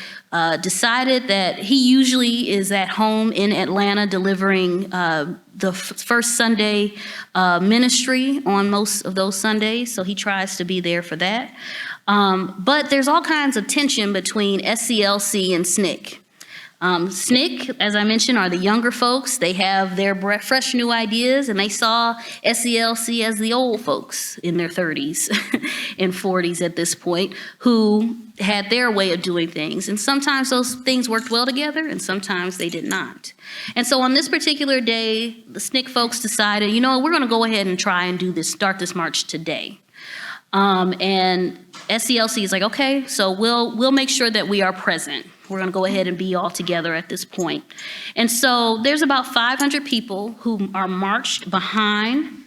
decided that he usually is at home in Atlanta delivering the first Sunday ministry on most of those Sundays, so he tries to be there for that. But there's all kinds of tension between SCLC and SNCC. SNCC, as I mentioned, are the younger folks. They have their fresh new ideas, and they saw SCLC as the old folks in their 30s and 40s at this point, who had their way of doing things. And sometimes those things worked well together, and sometimes they did not. And so on this particular day, the SNCC folks decided, you know, we're going to go ahead and try and start this march today. And SCLC is like, okay, so we'll make sure that we are present. We're going to go ahead and be all together at this point. And so there's about 500 people who are marched behind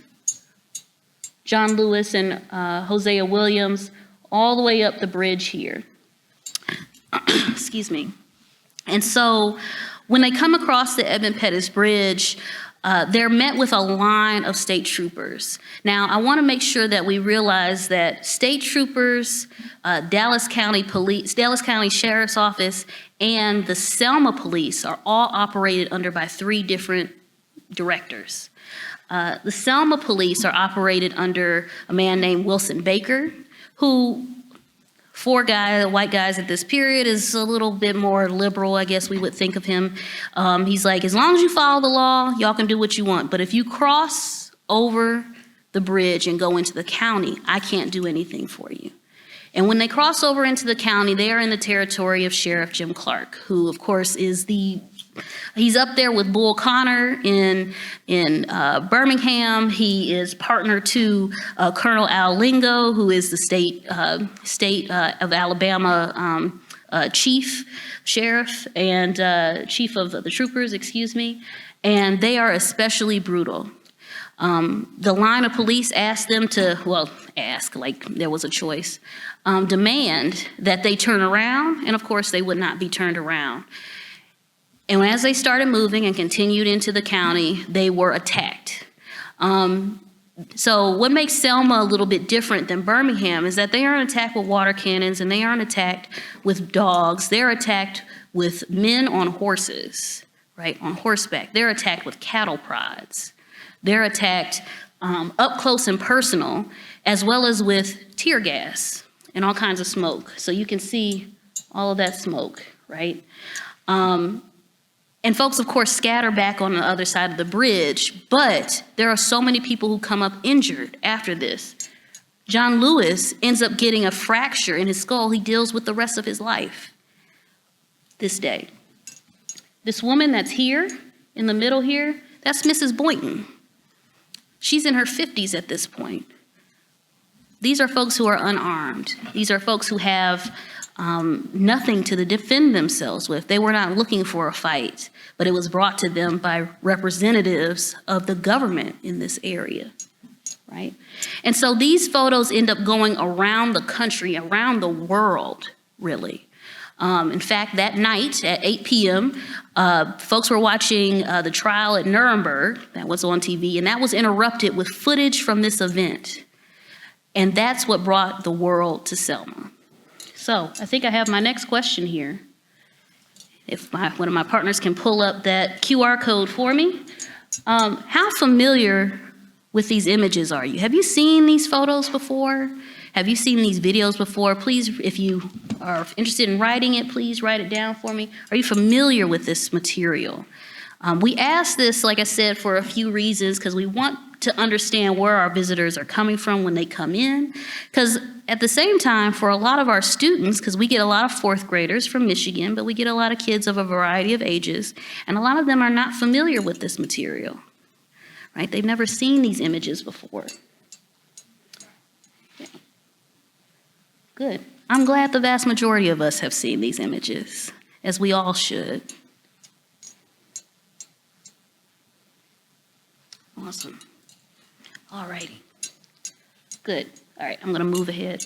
John Lewis and Hosea Williams all the way up the bridge here. Excuse me. And so when they come across the Edmund Pettus Bridge, they're met with a line of state troopers. Now, I want to make sure that we realize that state troopers, Dallas County Police, Dallas County Sheriff's Office, and the Selma Police are all operated under by 3 different directors. The Selma Police are operated under a man named Wilson Baker, who, for white guys at this period, is a little bit more liberal, I guess we would think of him. He's like, as long as you follow the law, y'all can do what you want. But if you cross over the bridge and go into the county, I can't do anything for you. And when they cross over into the county, they are in the territory of Sheriff Jim Clark, who, of course, is he's up there with Bull Connor in Birmingham. He is partner to Colonel Al Lingo, who is the state of Alabama sheriff, and chief of the troopers, excuse me, and they are especially brutal. The line of police asked them to, well, ask like there was a choice, demand that they turn around, and of course they would not be turned around. And as they started moving and continued into the county, they were attacked. So what makes Selma a little bit different than Birmingham is that they aren't attacked with water cannons and they aren't attacked with dogs. They're attacked with men on horses, right, on horseback. They're attacked with cattle prods. They're attacked up close and personal, as well as with tear gas and all kinds of smoke. So you can see all of that smoke, right? And folks, of course, scatter back on the other side of the bridge, but there are so many people who come up injured after this. John Lewis ends up getting a fracture in his skull he deals with the rest of his life this day. This woman that's here, in the middle here, that's Mrs. Boynton. She's in her 50s at this point. These are folks who are unarmed. These are folks who have nothing to defend themselves with. They were not looking for a fight, but it was brought to them by representatives of the government in this area, right? And so these photos end up going around the country, around the world, really. In fact, that night at 8 p.m., folks were watching the trial at Nuremberg that was on TV, and that was interrupted with footage from this event. And that's what brought the world to Selma. So I think I have my next question here. If one of my partners can pull up that QR code for me. How familiar with these images are you? Have you seen these photos before? Have you seen these videos before? Please, if you are interested in writing it, please write it down for me. Are you familiar with this material? We asked this, like I said, for a few reasons, because we want to understand where our visitors are coming from when they come in. Because at the same time, for a lot of our students, because we get a lot of fourth graders from Michigan, but we get a lot of kids of a variety of ages, and a lot of them are not familiar with this material, right? They've never seen these images before. Yeah. Good. I'm glad the vast majority of us have seen these images, as we all should. Awesome. All righty. Good. All right, I'm going to move ahead.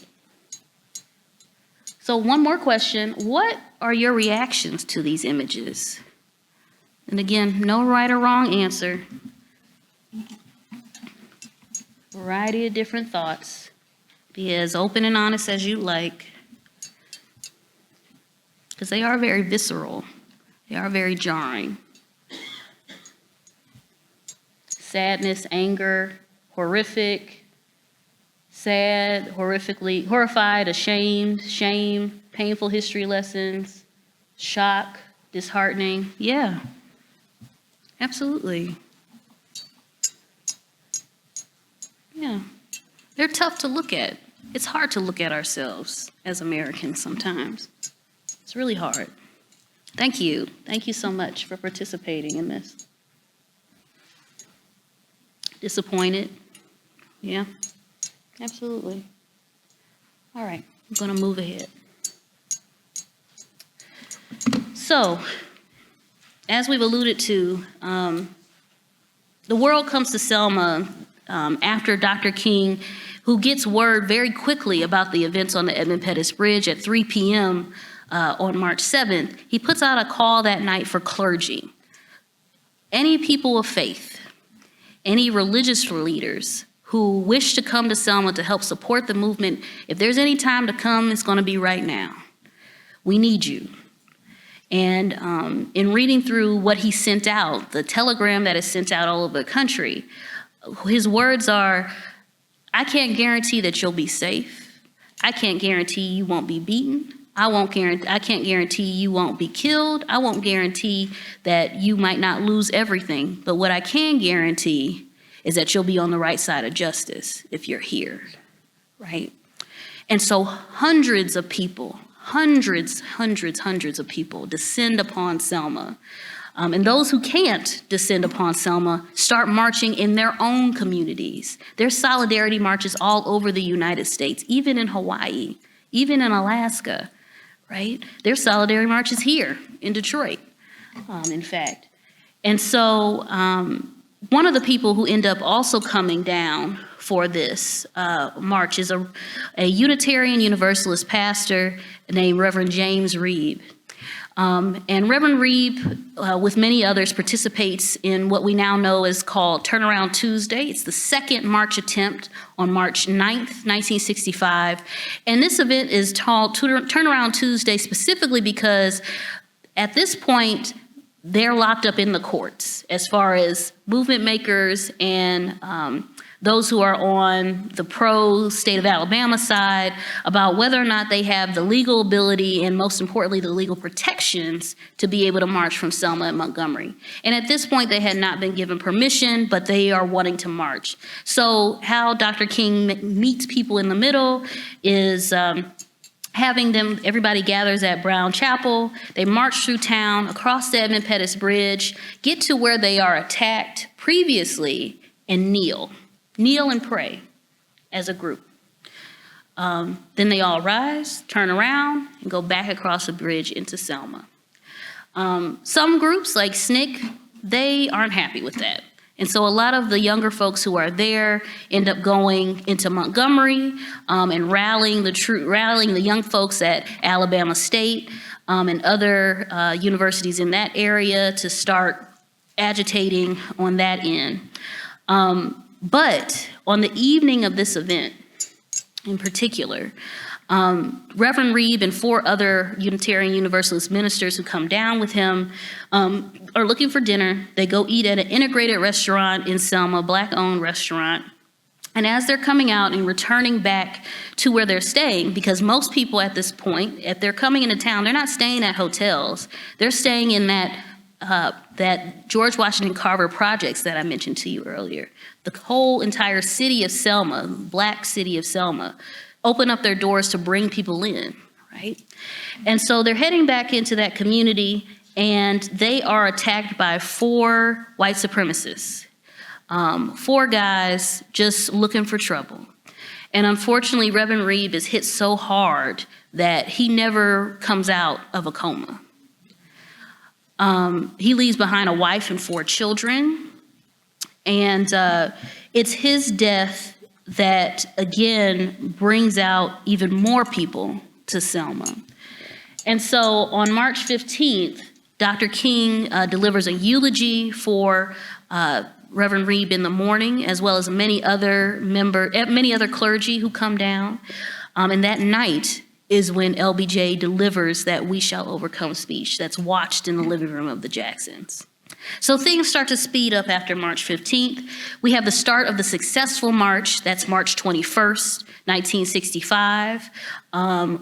So one more question. What are your reactions to these images? And again, no right or wrong answer. Variety of different thoughts. Be as open and honest as you like. Because they are very visceral. They are very jarring. Sadness, anger, horrific, sad, horrifically, horrified, ashamed, shame, painful history lessons, shock, disheartening. Yeah, absolutely. Yeah, they're tough to look at. It's hard to look at ourselves as Americans sometimes. It's really hard. Thank you. Thank you so much for participating in this. Disappointed? Yeah, absolutely. All right, I'm going to move ahead. So, as we've alluded to, the world comes to Selma after Dr. King, who gets word very quickly about the events on the Edmund Pettus Bridge at 3 p.m. On March 7th. He puts out a call that night for clergy. Any people of faith, any religious leaders who wish to come to Selma to help support the movement, if there's any time to come, it's going to be right now. We need you. And in reading through what he sent out, the telegram that is sent out all over the country, his words are, I can't guarantee that you'll be safe. I can't guarantee you won't be beaten. I can't guarantee you won't be killed. I won't guarantee that you might not lose everything. But what I can guarantee is that you'll be on the right side of justice if you're here, right? And so hundreds of people, hundreds of people descend upon Selma. And those who can't descend upon Selma start marching in their own communities. There's solidarity marches all over the United States, even in Hawaii, even in Alaska, right? Their solidarity march is here in Detroit, in fact. And so one of the people who end up also coming down for this march is a Unitarian Universalist pastor named Reverend James Reeb. And Reverend Reeb, with many others, participates in what we now know is called Turnaround Tuesday. It's the second march attempt on March 9th, 1965. And this event is called Turnaround Tuesday specifically because at this point, they're locked up in the courts as far as movement makers and those who are on the pro-state of Alabama side about whether or not they have the legal ability and most importantly, the legal protections to be able to march from Selma and Montgomery. And at this point, they had not been given permission, but they are wanting to march. So how Dr. King meets people in the middle is having them, everybody gathers at Brown Chapel, they march through town, across the Edmund Pettus Bridge, get to where they are attacked previously, and kneel and pray as a group. Then they all rise, turn around, and go back across the bridge into Selma. Some groups, like SNCC, they aren't happy with that. And so a lot of the younger folks who are there end up going into Montgomery and rallying the young folks at Alabama State and other universities in that area to start agitating on that end. But on the evening of this event, in particular, Reverend Reeb and 4 other Unitarian Universalist ministers who come down with him are looking for dinner. They go eat at an integrated restaurant in Selma, Black-owned restaurant. And as they're coming out and returning back to where they're staying, because most people at this point, if they're coming into town, they're not staying at hotels. They're staying in that George Washington Carver projects that I mentioned to you earlier. The whole entire city of Selma, Black city of Selma, open up their doors to bring people in, right? And so they're heading back into that community and they are attacked by 4 white supremacists. 4 guys just looking for trouble. And unfortunately, Reverend Reeb is hit so hard that he never comes out of a coma. He leaves behind a wife and 4 children. And it's his death that, again, brings out even more people to Selma. And so on March 15th, Dr. King delivers a eulogy for Reverend Reeb in the morning, as well as many other clergy who come down. And that night is when LBJ delivers that "We Shall Overcome" speech that's watched in the living room of the Jacksons. So things start to speed up after March 15th. We have the start of the successful march. That's March 21st, 1965,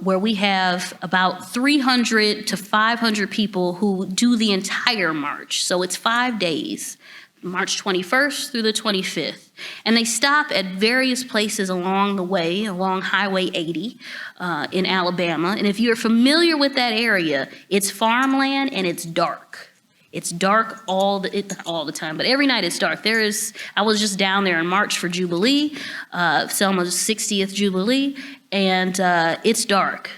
where we have about 300 to 500 people who do the entire march. So it's 5 days, March 21st through the 25th. And they stop at various places along the way, along Highway 80 in Alabama. And if you're familiar with that area, it's farmland and it's dark. It's dark all the time, but every night it's dark. I was just down there in March for Jubilee, Selma's 60th Jubilee, and it's dark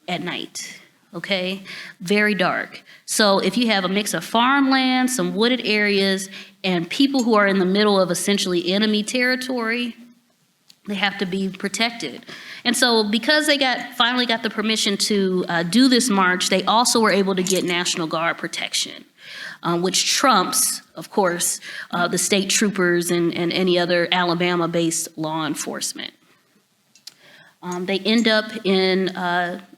at night, okay? Very dark. So if you have a mix of farmland, some wooded areas, and people who are in the middle of essentially enemy territory, they have to be protected. And so because they finally got the permission to do this march, they also were able to get National Guard protection. Which trumps, of course, the state troopers and any other Alabama-based law enforcement. They end up in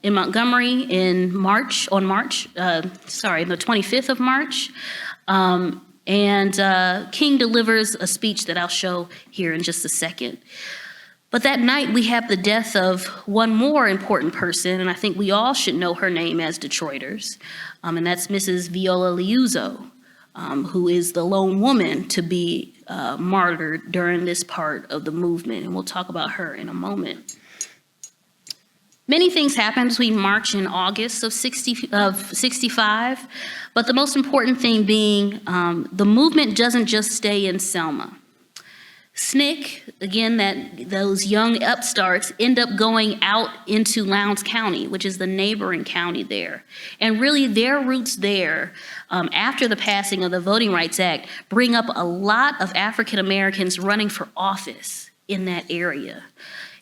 Montgomery on the 25th of March. And King delivers a speech that I'll show here in just a second. But that night we have the death of one more important person, and I think we all should know her name as Detroiters, and that's Mrs. Viola Liuzzo, who is the lone woman to be martyred during this part of the movement, and we'll talk about her in a moment. Many things happened between March and August of 65, but the most important thing being the movement doesn't just stay in Selma. SNCC, again, those young upstarts end up going out into Lowndes County, which is the neighboring county there. And really their roots there, after the passing of the Voting Rights Act, bring up a lot of African Americans running for office in that area.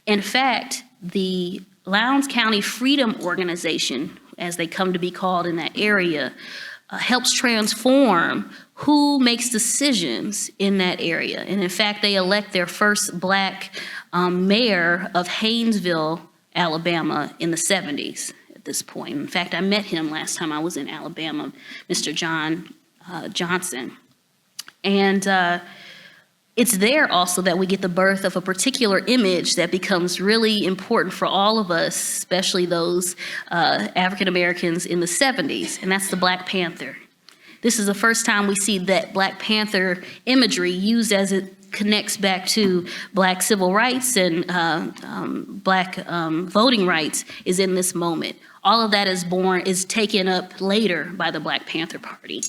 In fact, the Lowndes County Freedom Organization, as they come to be called in that area, helps transform who makes decisions in that area. And in fact, they elect their first Black mayor of Haynesville, Alabama in the 70s at this point. In fact, I met him last time I was in Alabama, Mr. John Johnson. And it's there also that we get the birth of a particular image that becomes really important for all of us, especially those African Americans in the 70s, and that's the Black Panther. This is the first time we see that Black Panther imagery used as it connects back to Black civil rights and Black voting rights is in this moment. All of that is taken up later by the Black Panther Party.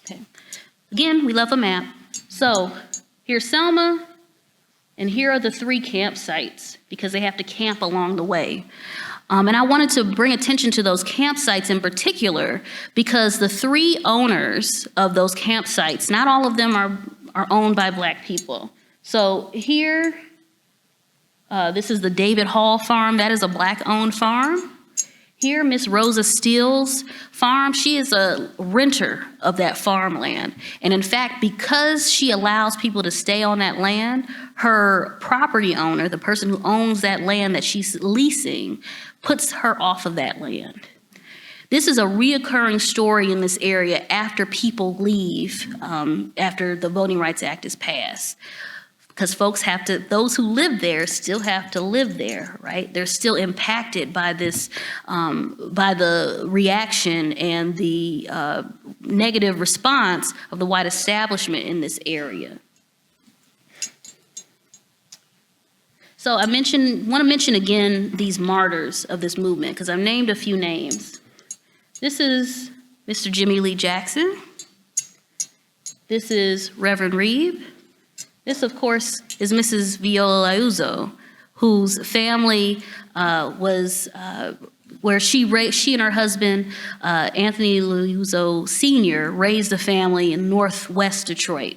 Okay. Again, we love a map. So here's Selma, and here are the 3 campsites because they have to camp along the way. And I wanted to bring attention to those campsites in particular because the 3 owners of those campsites, not all of them are owned by Black people. So here, this is the David Hall farm. That is a Black-owned farm. Here, Miss Rosa Steele's farm, she is a renter of that farmland. And in fact, because she allows people to stay on that land, her property owner, the person who owns that land that she's leasing, puts her off of that land. This is a reoccurring story in this area after people leave, after the Voting Rights Act is passed. Because folks those who live there still have to live there, right? They're still impacted by this, by the reaction and the negative response of the white establishment in this area. So I want to mention again these martyrs of this movement, because I've named a few names. This is Mr. Jimmy Lee Jackson. This is Reverend Reeb. This, of course, is Mrs. Viola Liuzzo, whose family was where she and her husband, Anthony Liuzzo Sr., raised a family in Northwest Detroit.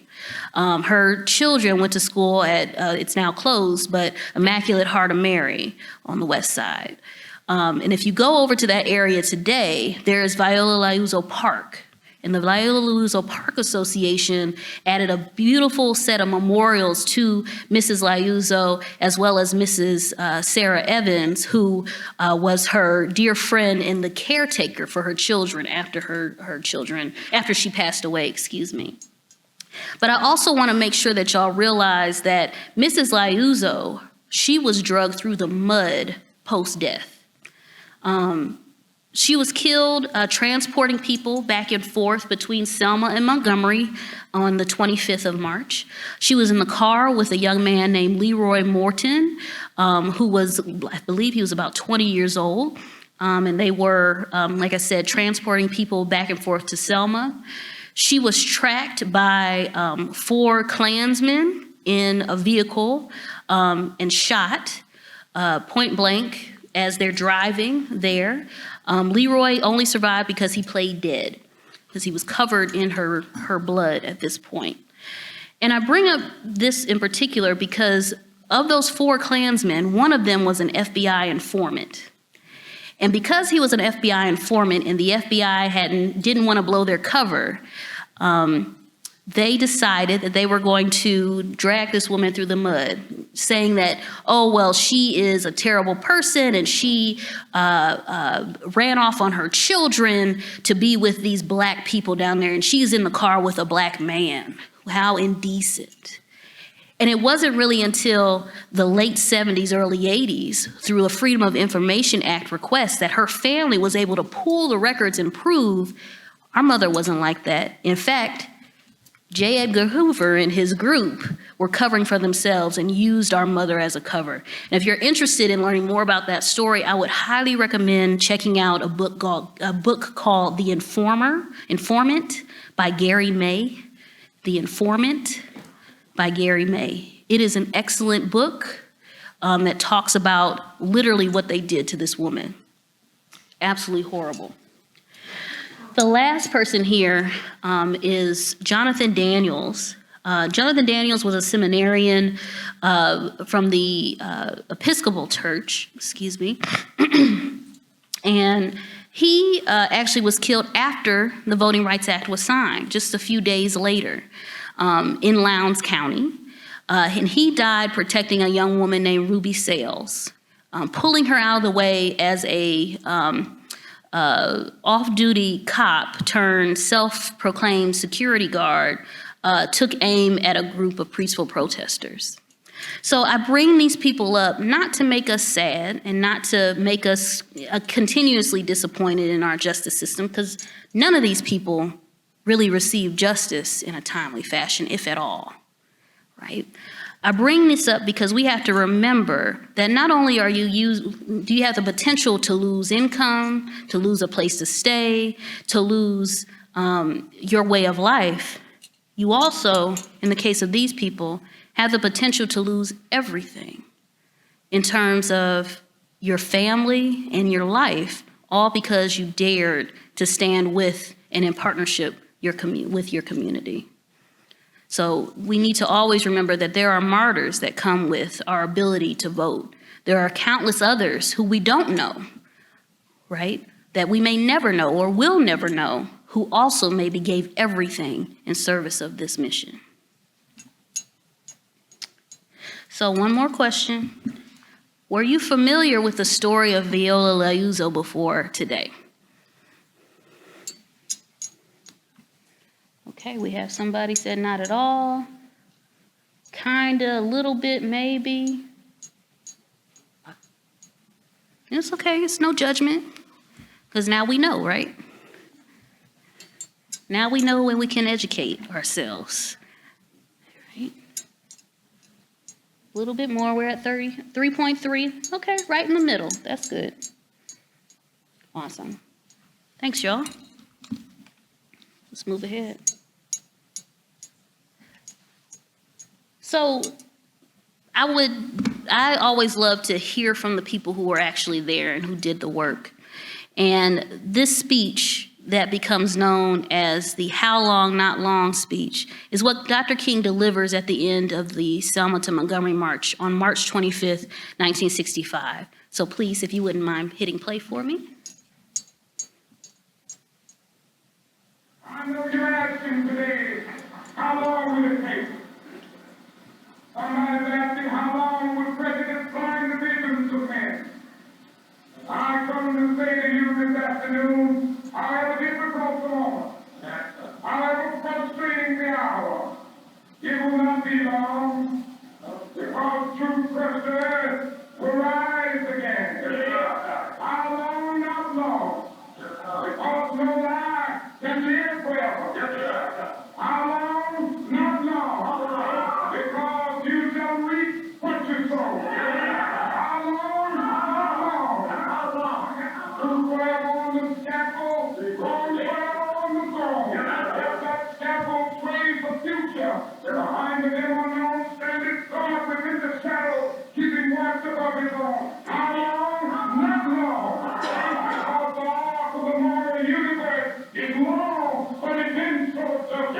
Her children went to school at, it's now closed, but Immaculate Heart of Mary on the west side. And if you go over to that area today, there is Viola Liuzzo Park. And the Viola Liuzzo Park Association added a beautiful set of memorials to Mrs. Liuzzo, as well as Mrs. Sarah Evans, who was her dear friend and the caretaker for her children after she passed away, excuse me. But I also want to make sure that y'all realize that Mrs. Liuzzo, she was drugged through the mud post-death. She was killed transporting people back and forth between Selma and Montgomery on the 25th of March. She was in the car with a young man named Leroy Morton, who was, I believe he was about 20 years old. And they were, like I said, transporting people back and forth to Selma. She was tracked by 4 Klansmen in a vehicle and shot point blank as they're driving there. Leroy only survived because he played dead, because he was covered in her blood at this point. And I bring up this in particular because of those 4 Klansmen, one of them was an FBI informant. And because he was an FBI informant and the FBI didn't want to blow their cover, they decided that they were going to drag this woman through the mud, saying that, oh, well, she is a terrible person and she ran off on her children to be with these Black people down there, and she's in the car with a Black man. How indecent. And it wasn't really until the late 70s, early 80s, through a Freedom of Information Act request, that her family was able to pull the records and prove our mother wasn't like that. In fact, J. Edgar Hoover and his group were covering for themselves and used our mother as a cover. And if you're interested in learning more about that story, I would highly recommend checking out a book called The Informant by Gary May. The Informant by Gary May. It is an excellent book that talks about literally what they did to this woman. Absolutely horrible. The last person here is Jonathan Daniels. Jonathan Daniels was a seminarian from the Episcopal Church, and he actually was killed after the Voting Rights Act was signed, just a few days later, in Lowndes County. And he died protecting a young woman named Ruby Sales, pulling her out of the way as a off-duty cop turned self-proclaimed security guard took aim at a group of peaceful protesters. So I bring these people up not to make us sad and not to make us continuously disappointed in our justice system, because none of these people really receive justice in a timely fashion, if at all, right? I bring this up because we have to remember that not only do you have the potential to lose income, to lose a place to stay, to lose your way of life, you also, in the case of these people, have the potential to lose everything in terms of your family and your life, all because you dared to stand with and in partnership with your community. So we need to always remember that there are martyrs that come with our ability to vote. There are countless others who we don't know, right? That we may never know or will never know, who also maybe gave everything in service of this mission. So one more question. Were you familiar with the story of Viola Liuzzo before today? Okay, we have somebody said not at all. Kinda, a little bit, maybe. It's okay, it's no judgment. Because now we know, right? Now we know when we can educate ourselves. Right? A little bit more, we're at 3.3. Okay, right in the middle, that's good. Awesome. Thanks, y'all. Let's move ahead. So I always love to hear from the people who were actually there and who did the work. And this speech that becomes known as the How Long Not Long speech is what Dr. King delivers at the end of the Selma to Montgomery March on March 25th, 1965. So please, if you wouldn't mind hitting play for me. I know you're asking today, how long will it take? Somebody's asking, how long will President blind the visions of men? I come to say to you this afternoon, however difficult the moment, however frustrating the hour, it will not be long, because true Christians will rise again. How long, not long, because no lie can live forever. How long, not long, because you shall reap what you sow. How long, not long, who forever on the scaffold, forever on the throne. If that scaffold sways the future, behind the dim unknown standeth God within the shadow, keeping watch above his own. How long, not long, because the arc of the moral universe is long, but it bends towards us.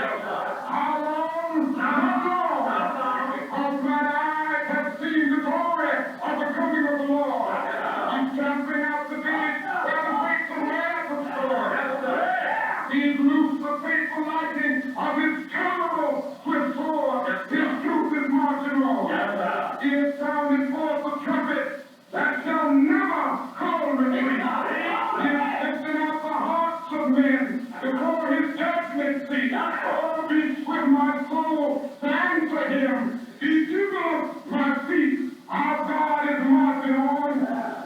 How long, not long, because mine eyes have seen the glory of the coming of the Lord. He's trampling out the village where the faithful wrath of sword. He is loose the faithful lightning of his terrible swift sword. His truth is marching on. He has sounded forth the trumpet that shall never call retreat. He is lifting up the hearts of men before his judgment seat. Oh, be swift, my soul, to answer him. Be jubilant, my feet. Our God is marching on.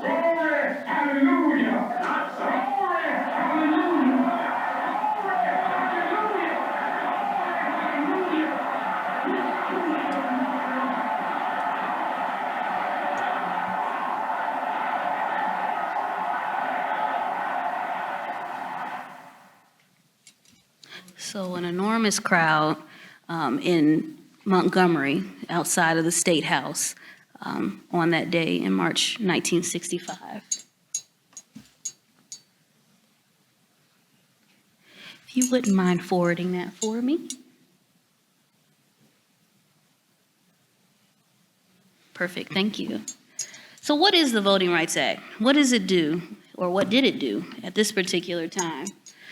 Glory, hallelujah. Glory, hallelujah. Glory, hallelujah. So an enormous crowd in Montgomery, outside of the State House, on that day in March 1965. If you wouldn't mind forwarding that for me. Perfect, thank you. So what is the Voting Rights Act? What does it do, or what did it do at this particular time?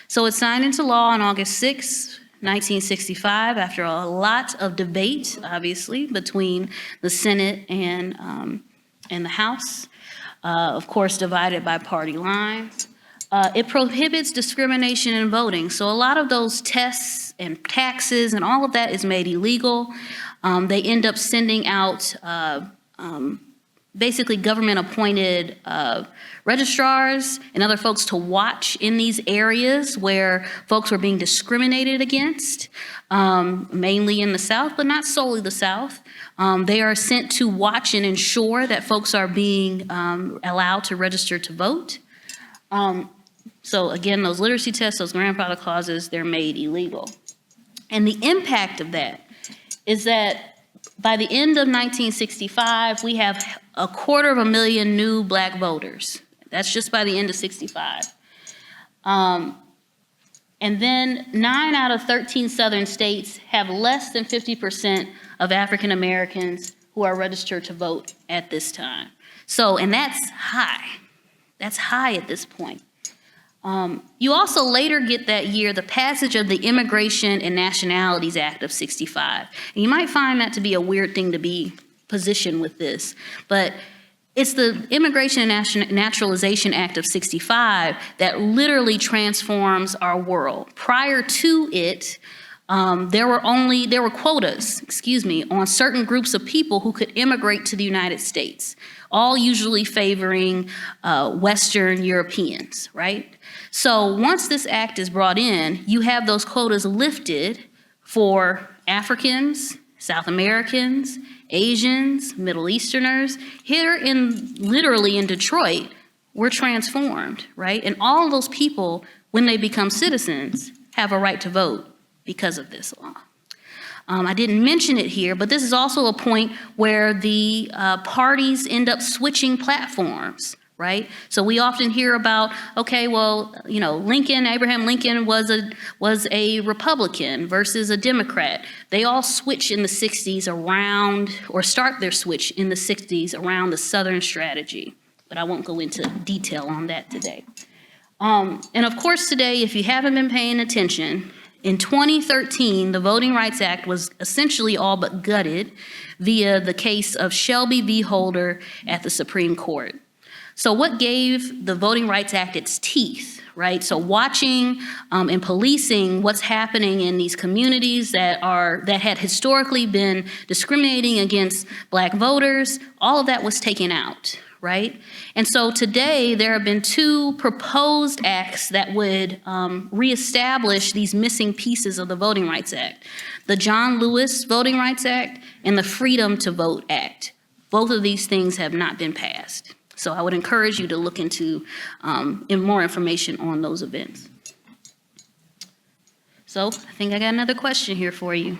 So it signed into law on August 6, 1965, after a lot of debate, obviously, between the Senate and the House, of course, divided by party lines. It prohibits discrimination in voting. So a lot of those tests and taxes and all of that is made illegal. They end up sending out basically government-appointed registrars and other folks to watch in these areas where folks were being discriminated against, mainly in the South, but not solely the South. They are sent to watch and ensure that folks are being allowed to register to vote. So again, those literacy tests, those grandfather clauses, they're made illegal. And the impact of that is that by the end of 1965, we have 250,000 new Black voters. That's just by the end of 65. And then 9 out of 13 Southern states have less than 50% of African Americans who are registered to vote at this time. So, and that's high. That's high at this point. You also later get that year the passage of the Immigration and Nationalities Act of 65. And you might find that to be a weird thing to be positioned with this, but it's the Immigration and Naturalization Act of 65 that literally transforms our world. Prior to it, there were quotas, on certain groups of people who could immigrate to the United States, all usually favoring Western Europeans, right? So once this act is brought in, you have those quotas lifted for Africans, South Americans, Asians, Middle Easterners. Here literally in Detroit, we're transformed, right? And all of those people, when they become citizens, have a right to vote because of this law. I didn't mention it here, but this is also a point where the parties end up switching platforms, right? So we often hear about, okay, well, Abraham Lincoln was a Republican versus a Democrat. They all switch in the 60s around, or start their switch in the 60s around the Southern strategy, but I won't go into detail on that today. And of course today, if you haven't been paying attention, in 2013, the Voting Rights Act was essentially all but gutted via the case of Shelby v. Holder at the Supreme Court. So what gave the Voting Rights Act its teeth, right? So watching and policing what's happening in these communities that had historically been discriminating against Black voters, all of that was taken out, right? And so today there have been 2 proposed acts that would reestablish these missing pieces of the Voting Rights Act. The John Lewis Voting Rights Act and the Freedom to Vote Act. Both of these things have not been passed. So I would encourage you to look into more information on those events. So I think I got another question here for you.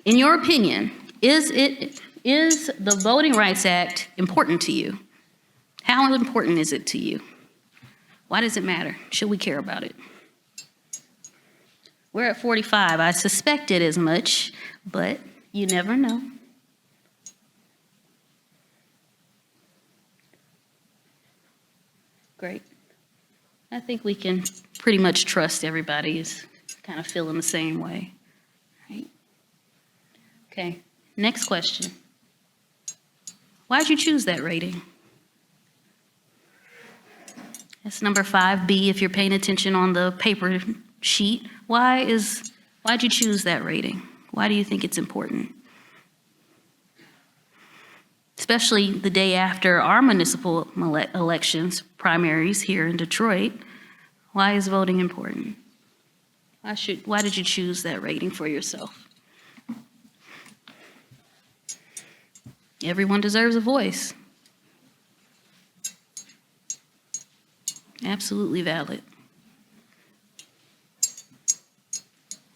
In your opinion, is the Voting Rights Act important to you? How important is it to you? Why does it matter? Should we care about it? We're at 45. I suspected as much, but you never know. Great. I think we can pretty much trust everybody is kind of feeling the same way, right? Okay, next question. Why'd you choose that rating? That's number 5B if you're paying attention on the paper sheet. Why'd you choose that rating? Why do you think it's important? Especially the day after our municipal elections, primaries here in Detroit. Why is voting important? Why did you choose that rating for yourself? Everyone deserves a voice. Absolutely valid.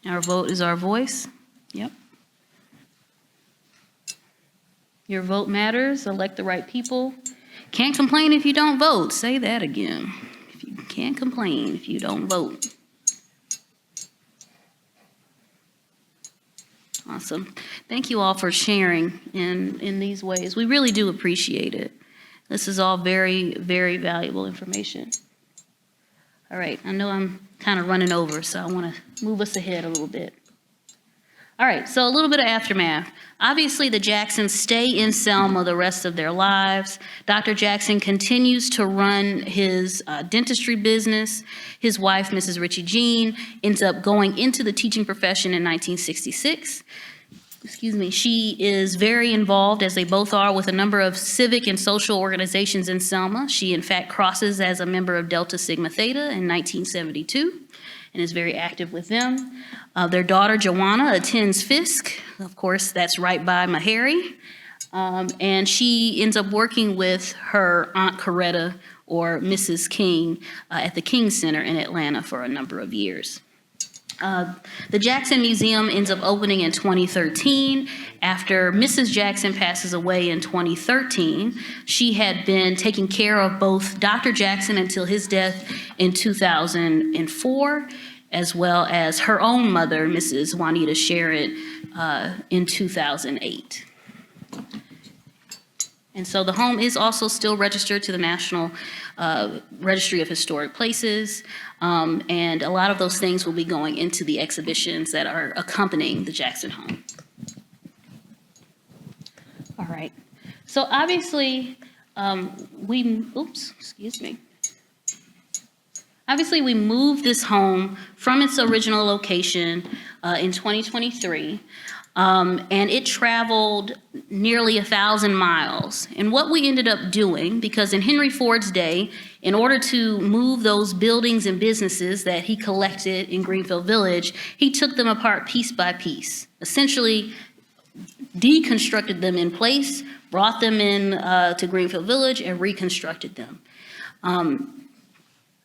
Our vote is our voice. Yep. Your vote matters. Elect the right people. Can't complain if you don't vote. Say that again. You can't complain if you don't vote. Awesome. Thank you all for sharing in these ways. We really do appreciate it. This is all very, very valuable information. All right, I know I'm kind of running over, so I want to move us ahead a little bit. All right, so a little bit of aftermath. Obviously, the Jacksons stay in Selma the rest of their lives. Dr. Jackson continues to run his dentistry business. His wife, Mrs. Richie Jean, ends up going into the teaching profession in 1966. She is very involved, as they both are, with a number of civic and social organizations in Selma. She, in fact, crosses as a member of Delta Sigma Theta in 1972 and is very active with them. Their daughter, Joanna, attends Fisk. Of course, that's right by Meharry. And she ends up working with her Aunt Coretta, or Mrs. King, at the King Center in Atlanta for a number of years. The Jackson Museum ends up opening in 2013. After Mrs. Jackson passes away in 2013, she had been taking care of both Dr. Jackson until his death in 2004, as well as her own mother, Mrs. Juanita Sherrod, in 2008. And so the home is also still registered to the National Registry of Historic Places, and a lot of those things will be going into the exhibitions that are accompanying the Jackson home. All right, so obviously Obviously, we moved this home from its original location in 2023. And it traveled nearly 1,000 miles. And what we ended up doing, because in Henry Ford's day, in order to move those buildings and businesses that he collected in Greenfield Village, he took them apart piece by piece, essentially deconstructed them in place, brought them in to Greenfield Village, and reconstructed them.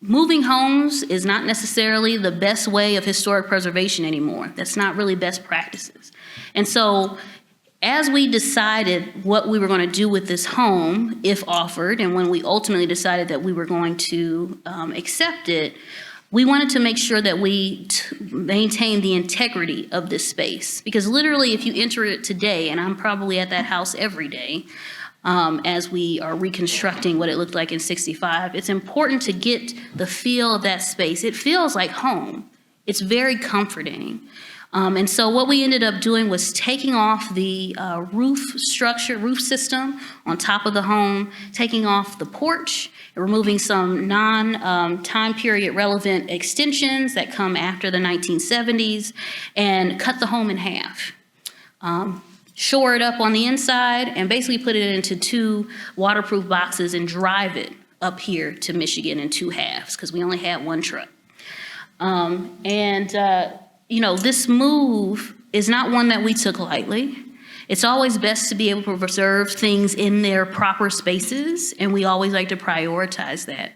Moving homes is not necessarily the best way of historic preservation anymore. That's not really best practices. And so as we decided what we were going to do with this home, if offered, and when we ultimately decided that we were going to accept it, we wanted to make sure that we maintain the integrity of this space. Because literally, if you enter it today, and I'm probably at that house every day, as we are reconstructing what it looked like in '65, it's important to get the feel of that space. It feels like home. It's very comforting. And so what we ended up doing was taking off the roof system on top of the home, taking off the porch, and removing some non-time period relevant extensions that come after the 1970s, and cut the home in half. Shore it up on the inside, and basically put it into 2 waterproof boxes and drive it up here to Michigan in 2 halves, because we only had 1 truck. This move is not one that we took lightly. It's always best to be able to preserve things in their proper spaces, and we always like to prioritize that.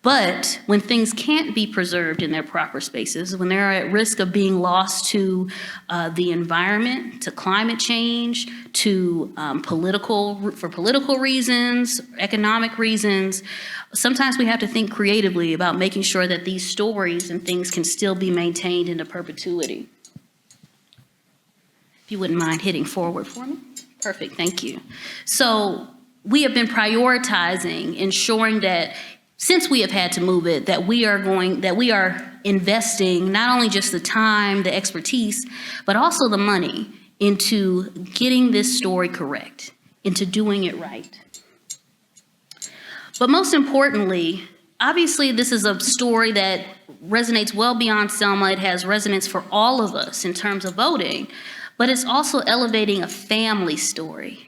But when things can't be preserved in their proper spaces, when they're at risk of being lost to the environment, to climate change, to political reasons, economic reasons, sometimes we have to think creatively about making sure that these stories and things can still be maintained into perpetuity. If you wouldn't mind hitting forward for me. Perfect, thank you. So we have been prioritizing ensuring that since we have had to move it, that we are investing not only just the time, the expertise, but also the money into getting this story correct, into doing it right. But most importantly, obviously this is a story that resonates well beyond Selma. It has resonance for all of us in terms of voting, but it's also elevating a family story.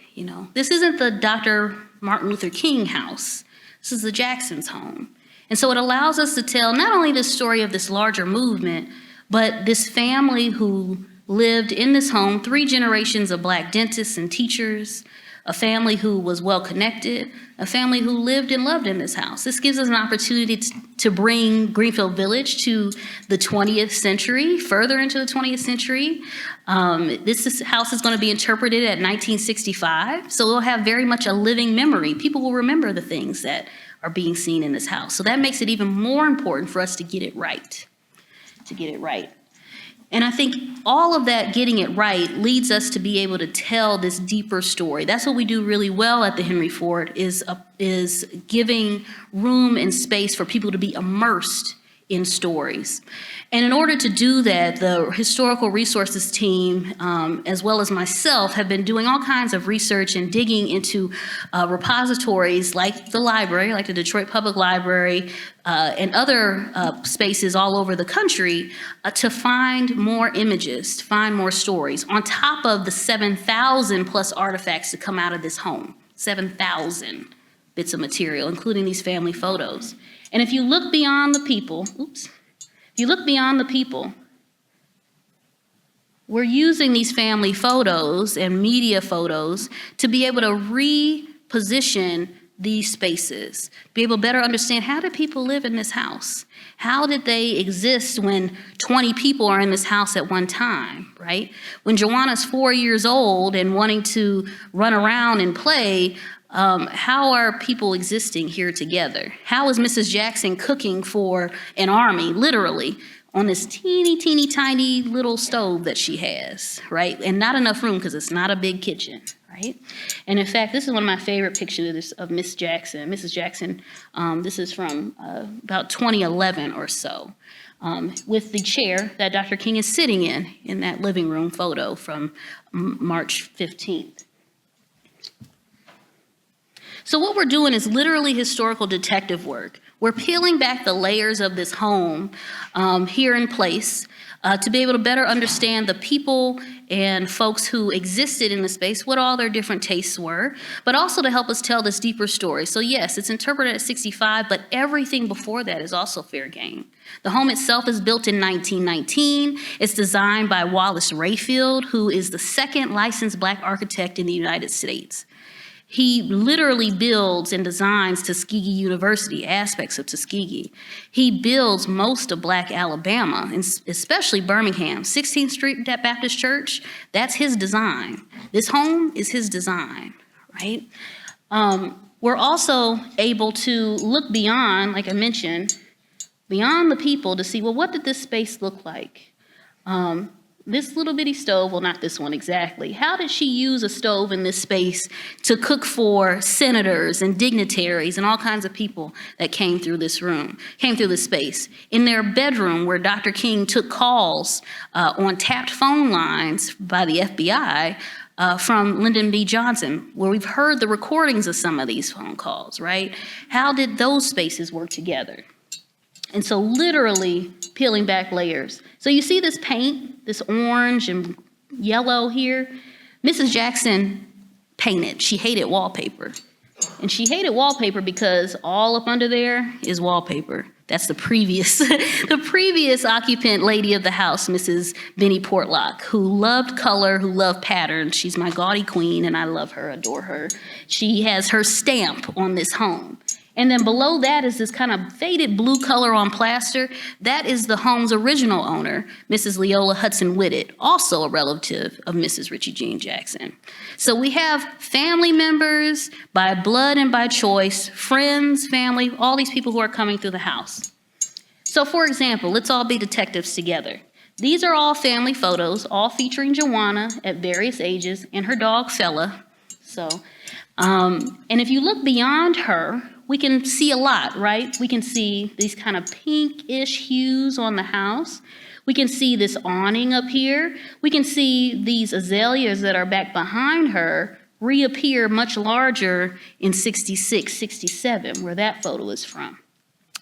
This isn't the Dr. Martin Luther King house. This is the Jackson's home. And so it allows us to tell not only the story of this larger movement, but this family who lived in this home, 3 generations of Black dentists and teachers, a family who was well-connected, a family who lived and loved in this house. This gives us an opportunity to bring Greenfield Village to the 20th century, further into the 20th century. House is going to be interpreted at 1965, so it'll have very much a living memory. People will remember the things that are being seen in this house. So that makes it even more important for us to get it right, And I think all of that getting it right leads us to be able to tell this deeper story. That's what we do really well at the Henry Ford, is giving room and space for people to be immersed in stories. And in order to do that, the historical resources team, as well as myself, have been doing all kinds of research and digging into repositories like the library, like the Detroit Public Library, and other spaces all over the country to find more images, to find more stories, on top of the 7,000 plus artifacts that come out of this home, 7,000 bits of material, including these family photos. And if you look beyond the people, we're using these family photos and media photos to be able to reposition these spaces, be able to better understand, how did people live in this house? How did they exist when 20 people are in this house at one time, right? When Joanna's 4 years old and wanting to run around and play, how are people existing here together? How is Mrs. Jackson cooking for an army, literally, on this teeny tiny little stove that she has, right? And not enough room because it's not a big kitchen, right? And in fact, this is one of my favorite pictures of Miss Jackson. Mrs. Jackson, this is from about 2011 or so, with the chair that Dr. King is sitting in that living room photo from March 15th. So what we're doing is literally historical detective work. We're peeling back the layers of this home here in place to be able to better understand the people and folks who existed in the space, what all their different tastes were, but also to help us tell this deeper story. So yes, it's interpreted at 65, but everything before that is also fair game. The home itself is built in 1919. It's designed by Wallace Rayfield, who is the second licensed Black architect in the United States. He literally builds and designs Tuskegee University, aspects of Tuskegee. He builds most of Black Alabama, and especially Birmingham. 16th Street Baptist Church, that's his design. This home is his design, right? We're also able to look beyond, like I mentioned, beyond the people to see, well, what did this space look like? This little bitty stove, well, not this one exactly. How did she use a stove in this space to cook for senators and dignitaries and all kinds of people that came through this space? In their bedroom, where Dr. King took calls on tapped phone lines by the FBI from Lyndon B. Johnson, where we've heard the recordings of some of these phone calls, right? How did those spaces work together? And so literally peeling back layers. So you see this paint, this orange and yellow here? Mrs. Jackson painted. She hated wallpaper. And she hated wallpaper because all up under there is wallpaper. That's the previous occupant lady of the house, Mrs. Benny Portlock, who loved color, who loved patterns. She's my gaudy queen, and I love her, adore her. She has her stamp on this home. And then below that is this kind of faded blue color on plaster. That is the home's original owner, Mrs. Leola Hudson Whitted, also a relative of Mrs. Richie Jean Jackson. So we have family members by blood and by choice, friends, family, all these people who are coming through the house. So for example, let's all be detectives together. These are all family photos, all featuring Joanna at various ages and her dog Fella. And if you look beyond her, we can see a lot, right? We can see these kind of pinkish hues on the house. We can see this awning up here. We can see these azaleas that are back behind her reappear much larger in 66, 67, where that photo is from.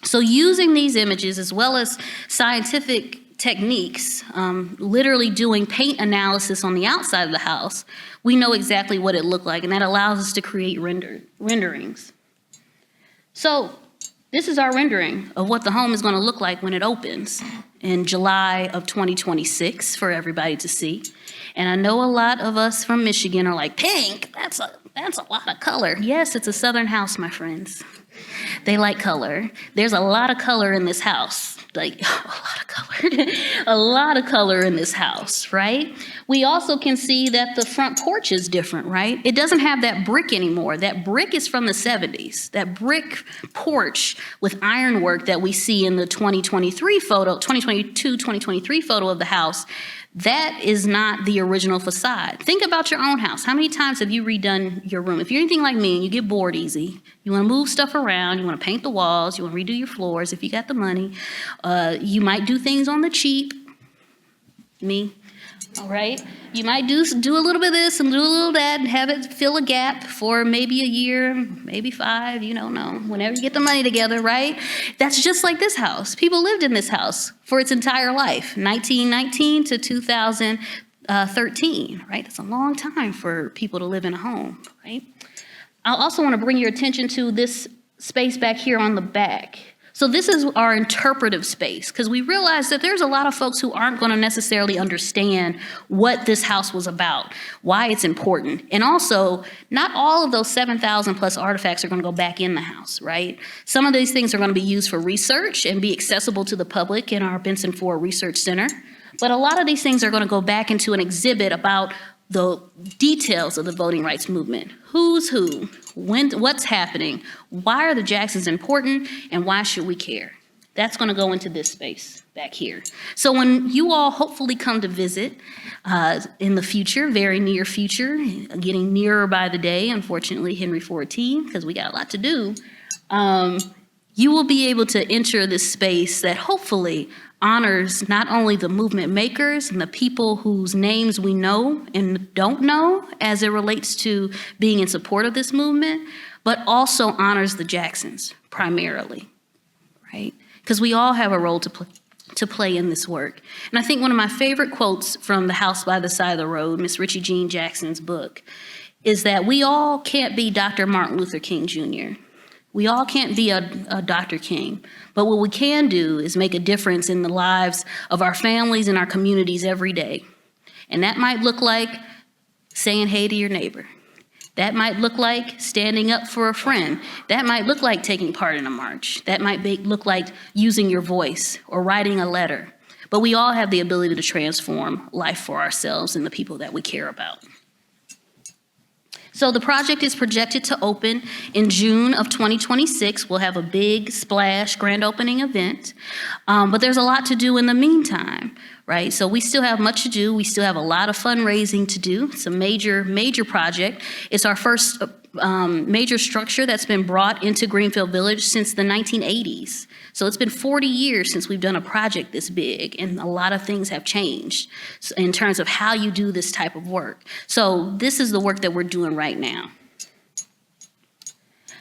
So using these images as well as scientific techniques, literally doing paint analysis on the outside of the house, we know exactly what it looked like, and that allows us to create renderings. So this is our rendering of what the home is going to look like when it opens in July of 2026 for everybody to see. And I know a lot of us from Michigan are like, pink, that's a That's a lot of color. Yes, it's a Southern house, my friends. They like color. There's a lot of color in this house. Like, a lot of color. A lot of color in this house, right? We also can see that the front porch is different, right? It doesn't have that brick anymore. That brick is from the 70s. That brick porch with ironwork that we see in the 2022, 2023 photo of the house, that is not the original facade. Think about your own house. How many times have you redone your room? If you're anything like me and you get bored easy, you want to move stuff around, you want to paint the walls, you want to redo your floors if you got the money, you might do things on the cheap. Me, all right? You might do a little bit of this and do a little of that and have it fill a gap for maybe a year, maybe 5, you don't know, whenever you get the money together, right? That's just like this house. People lived in this house for its entire life, 1919 to 2013, right? That's a long time for people to live in a home, right? I also want to bring your attention to this space back here on the back. So this is our interpretive space, because we realize that there's a lot of folks who aren't going to necessarily understand what this house was about, why it's important. And also, not all of those 7,000 plus artifacts are going to go back in the house, right? Some of these things are going to be used for research and be accessible to the public in our Benson Ford Research Center. But a lot of these things are going to go back into an exhibit about the details of the voting rights movement. Who's who, when, what's happening, why are the Jacksons important, and why should we care? That's going to go into this space back here. So when you all hopefully come to visit in the future, very near future, getting nearer by the day, unfortunately, Henry 14, because we got a lot to do, you will be able to enter this space that hopefully honors not only the movement makers and the people whose names we know and don't know as it relates to being in support of this movement, but also honors the Jacksons primarily, right? Because we all have a role to play in this work. And I think one of my favorite quotes from The House by the Side of the Road, Miss Richie Jean Jackson's book, is that we all can't be Dr. Martin Luther King Jr. We all can't be a Dr. King, but what we can do is make a difference in the lives of our families and our communities every day. And that might look like saying hey to your neighbor. That might look like standing up for a friend. That might look like taking part in a march. That might look like using your voice or writing a letter. But we all have the ability to transform life for ourselves and the people that we care about. So the project is projected to open in June of 2026. We'll have a big splash grand opening event, but there's a lot to do in the meantime, right? So we still have much to do. We still have a lot of fundraising to do. It's a major, major project. It's our first major structure that's been brought into Greenfield Village since the 1980s. So it's been 40 years since we've done a project this big, and a lot of things have changed in terms of how you do this type of work. So this is the work that we're doing right now.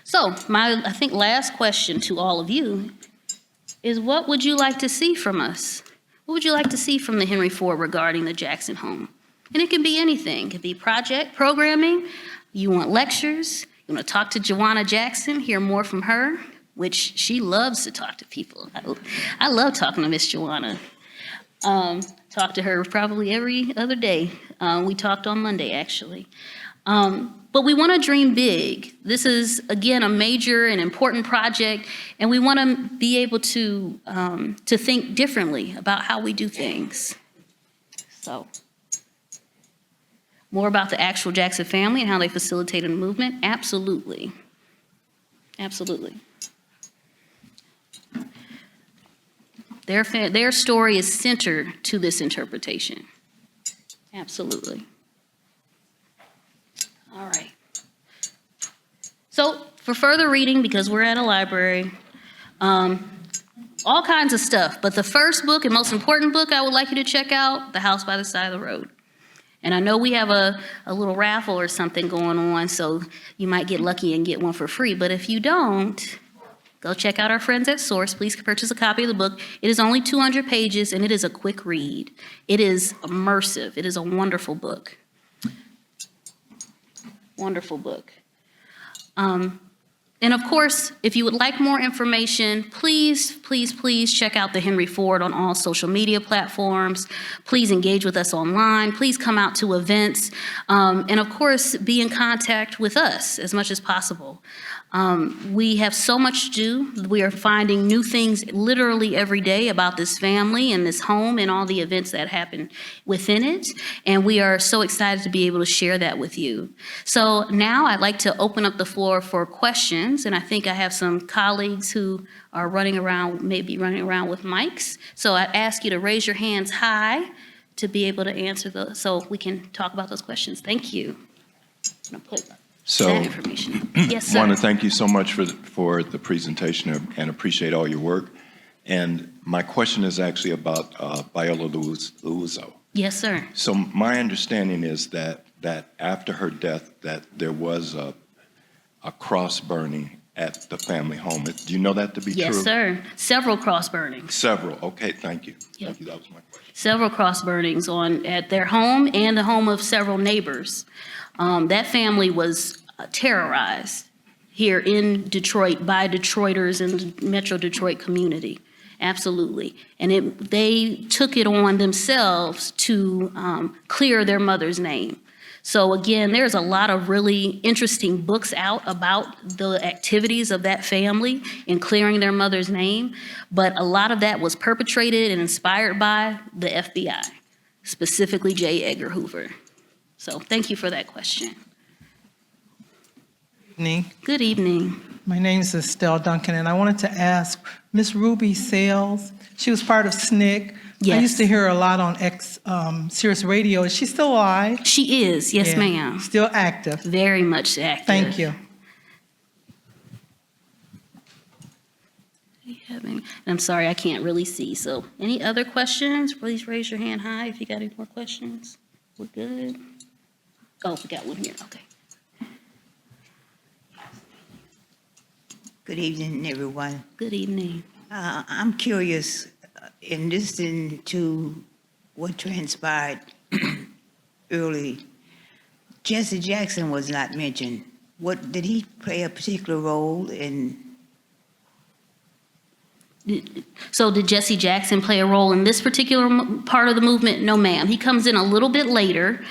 So my, I think, last question to all of you is, what would you like to see from us? What would you like to see from the Henry Ford regarding the Jackson home? And it can be anything. It could be project, programming. You want lectures. You want to talk to Joanna Jackson, hear more from her, which she loves to talk to people. I love talking to Miss Joanna. Talk to her probably every other day. We talked on Monday, actually. But we want to dream big. This is, again, a major and important project, and we want to be able to think differently about how we do things. So, more about the actual Jackson family and how they facilitated the movement? Absolutely. Absolutely. Their story is centered to this interpretation. Absolutely. All right. So for further reading, because we're at a library, all kinds of stuff. But the first book and most important book I would like you to check out, The House by the Side of the Road. And I know we have a little raffle or something going on, so you might get lucky and get one for free. But if you don't, go check out our friends at Source. Please purchase a copy of the book. It is only 200 pages, and it is a quick read. It is immersive. It is a wonderful book. Wonderful book. And of course, if you would like more information, please check out the Henry Ford on all social media platforms. Please engage with us online. Please come out to events. And of course, be in contact with us as much as possible. We have so much to do. We are finding new things literally every day about this family and this home and all the events that happen within it. And we are so excited to be able to share that with you. So now I'd like to open up the floor for questions. And I think I have some colleagues who are maybe running around with mics. So I ask you to raise your hands high to be able to answer those, so we can talk about those questions. Thank you. I'm gonna put that information. Yes, sir. I want to thank you so much for the presentation and appreciate all your work. And my question is actually about Viola Liuzzo. Yes, sir. So my understanding is that after her death, that there was a cross burning at the family home. Do you know that to be true? Yes, sir. Several cross burnings. Several. Okay, thank you. Yep. Thank you. That was my question. Several cross burnings at their home and the home of several neighbors. That family was terrorized here in Detroit by Detroiters in the Metro Detroit community. Absolutely. And they took it on themselves to clear their mother's name. So again, there's a lot of really interesting books out about the activities of that family in clearing their mother's name. But a lot of that was perpetrated and inspired by the FBI, specifically J. Edgar Hoover. So thank you for that question. Evening. Good evening. My name is Estelle Duncan, and I wanted to ask Miss Ruby Sales. She was part of SNCC. Yes. I used to hear her a lot on Sirius Radio. Is she still alive? She is, yes, Yeah. ma'am. Still active. Very much active. Thank you. And I'm sorry, I can't really see. So any other questions? Please raise your hand high if you got any more questions. We're good. Oh, we got one here. Okay. Good evening, everyone. Good evening. I'm curious, in listening to what transpired early, Jesse Jackson was not mentioned. Did he play a particular role in? So did Jesse Jackson play a role in this particular part of the movement? No, ma'am. He comes in a little bit later.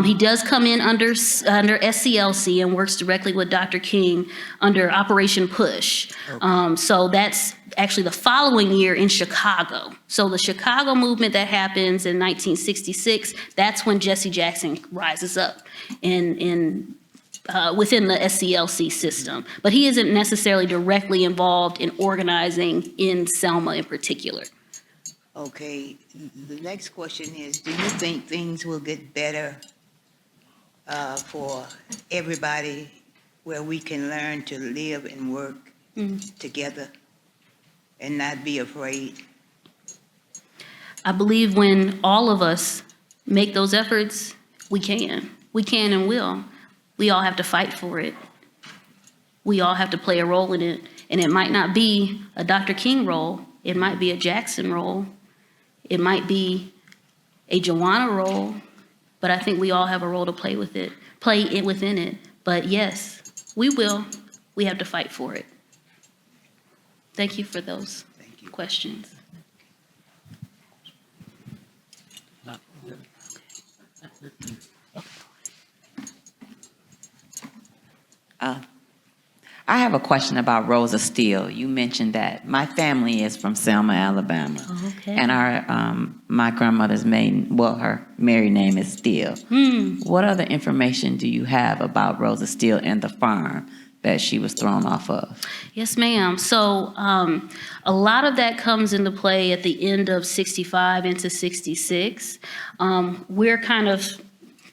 He does come in under SCLC and works directly with Dr. King under Operation Push. Okay. So that's actually the following year in Chicago. So the Chicago movement that happens in 1966, that's when Jesse Jackson rises up within the SCLC system. But he isn't necessarily directly involved in organizing in Selma in particular. Okay, the next question is, do you think things will get better for everybody where we can learn to live and work together and not be afraid? I believe when all of us make those efforts, we can. We can and will. We all have to fight for it. We all have to play a role in it. And it might not be a Dr. King role. It might be a Jackson role. It might be a Joanna role. But I think we all have a role to play within it. But yes, we will. We have to fight for it. Thank you for those questions. I have a question about Rosa Steele. You mentioned that my family is from Selma, Alabama. Oh, okay. And my grandmother's her married name is Steele. What other information do you have about Rosa Steele and the farm that she was thrown off of? Yes, ma'am. So a lot of that comes into play at the end of 65 into 66. We're kind of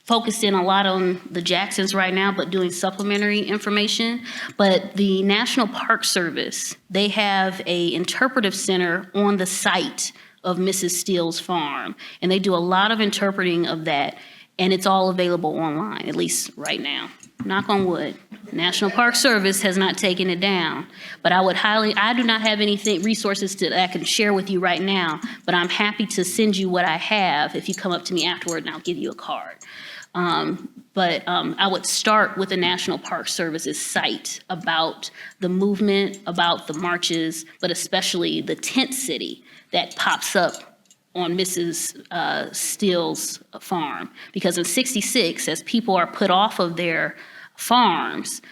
focused in a lot on the Jacksons right now, but doing supplementary information. But the National Park Service, they have a interpretive center on the site of Mrs. Steele's farm. And they do a lot of interpreting of that. And it's all available online, at least right now. Knock on wood. National Park Service has not taken it down. But I do not have resources that I can share with you right now, but I'm happy to send you what I have if you come up to me afterward and I'll give you a card. But I would start with the National Park Service's site about the movement, about the marches, but especially the tent city that pops up on Mrs. Steele's farm. Because in '66, as people are put off of their farms,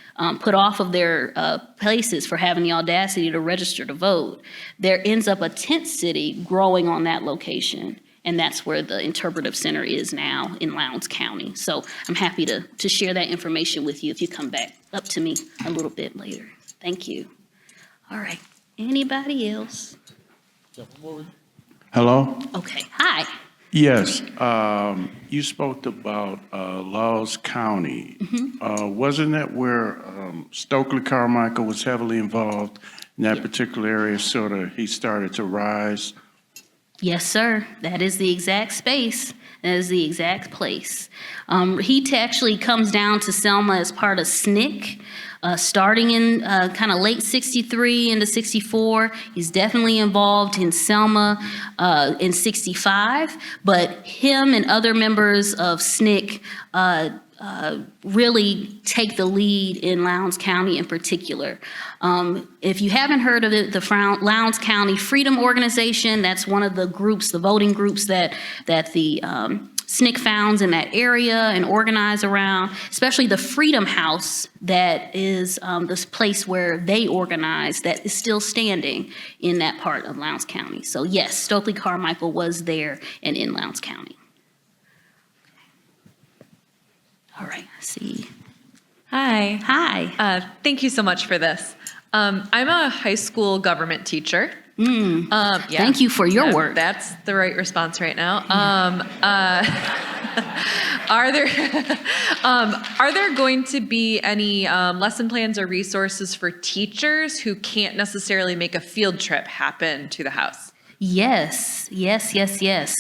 put off of their places for having the audacity to register to vote, there ends up a tent city growing on that location. And that's where the interpretive center is now in Lowndes County. So I'm happy to share that information with you if you come back up to me a little bit later. Thank you. All right. Anybody else? Hello? Okay. Hi. Yes, you spoke about Lowndes County. Wasn't that where Stokely Carmichael was heavily involved in that particular area, sort of he started to rise? Yes, sir. That is the exact space. That is the exact place. He actually comes down to Selma as part of SNCC, starting in kind of late '63 into '64. He's definitely involved in Selma in '65, but him and other members of SNCC really take the lead in Lowndes County in particular. If you haven't heard of it, the Lowndes County Freedom Organization, that's one of the groups, the voting groups that the SNCC founds in that area and organize around, especially the Freedom House that is this place where they organize that is still standing in that part of Lowndes County. So yes, Stokely Carmichael was there and in Lowndes County. All right, I see. Hi. Hi. Thank you so much for this. I'm a high school government teacher. Yeah. Thank you for your work. That's the right response right now. Are there going to be any lesson plans or resources for teachers who can't necessarily make a field trip happen to the house? Yes.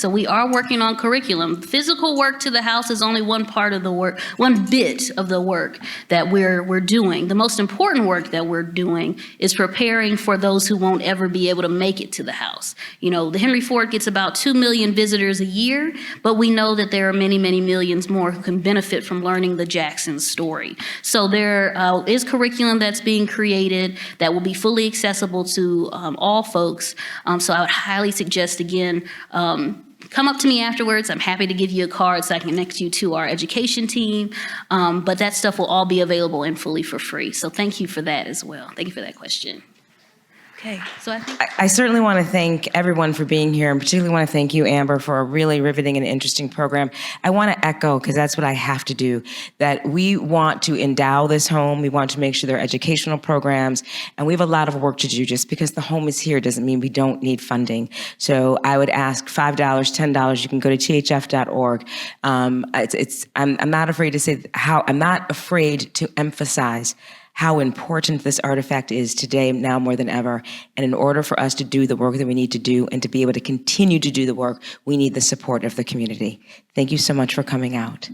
So we are working on curriculum. Physical work to the house is only one part of the work, one bit of the work that we're doing. The most important work that we're doing is preparing for those who won't ever be able to make it to the house. You know, the Henry Ford gets about 2 million visitors a year, but we know that there are many, many millions more who can benefit from learning the Jackson story. So there is curriculum that's being created that will be fully accessible to all folks. So I would highly suggest, again, come up to me afterwards. I'm happy to give you a card so I can connect you to our education team. But that stuff will all be available and fully for free. So thank you for that as well. Thank you for that question. Okay, so I think I certainly want to thank everyone for being here, and particularly want to thank you, Amber, for a really riveting and interesting program. I want to echo, because that's what I have to do, that we want to endow this home. We want to make sure there are educational programs, and we have a lot of work to do. Just because the home is here doesn't mean we don't need funding. So I would ask $5, $10. You can go to thf.org. I'm not afraid to say I'm not afraid to emphasize how important this artifact is today, now more than ever. And in order for us to do the work that we need to do and to be able to continue to do the work, we need the support of the community. Thank you so much for coming out.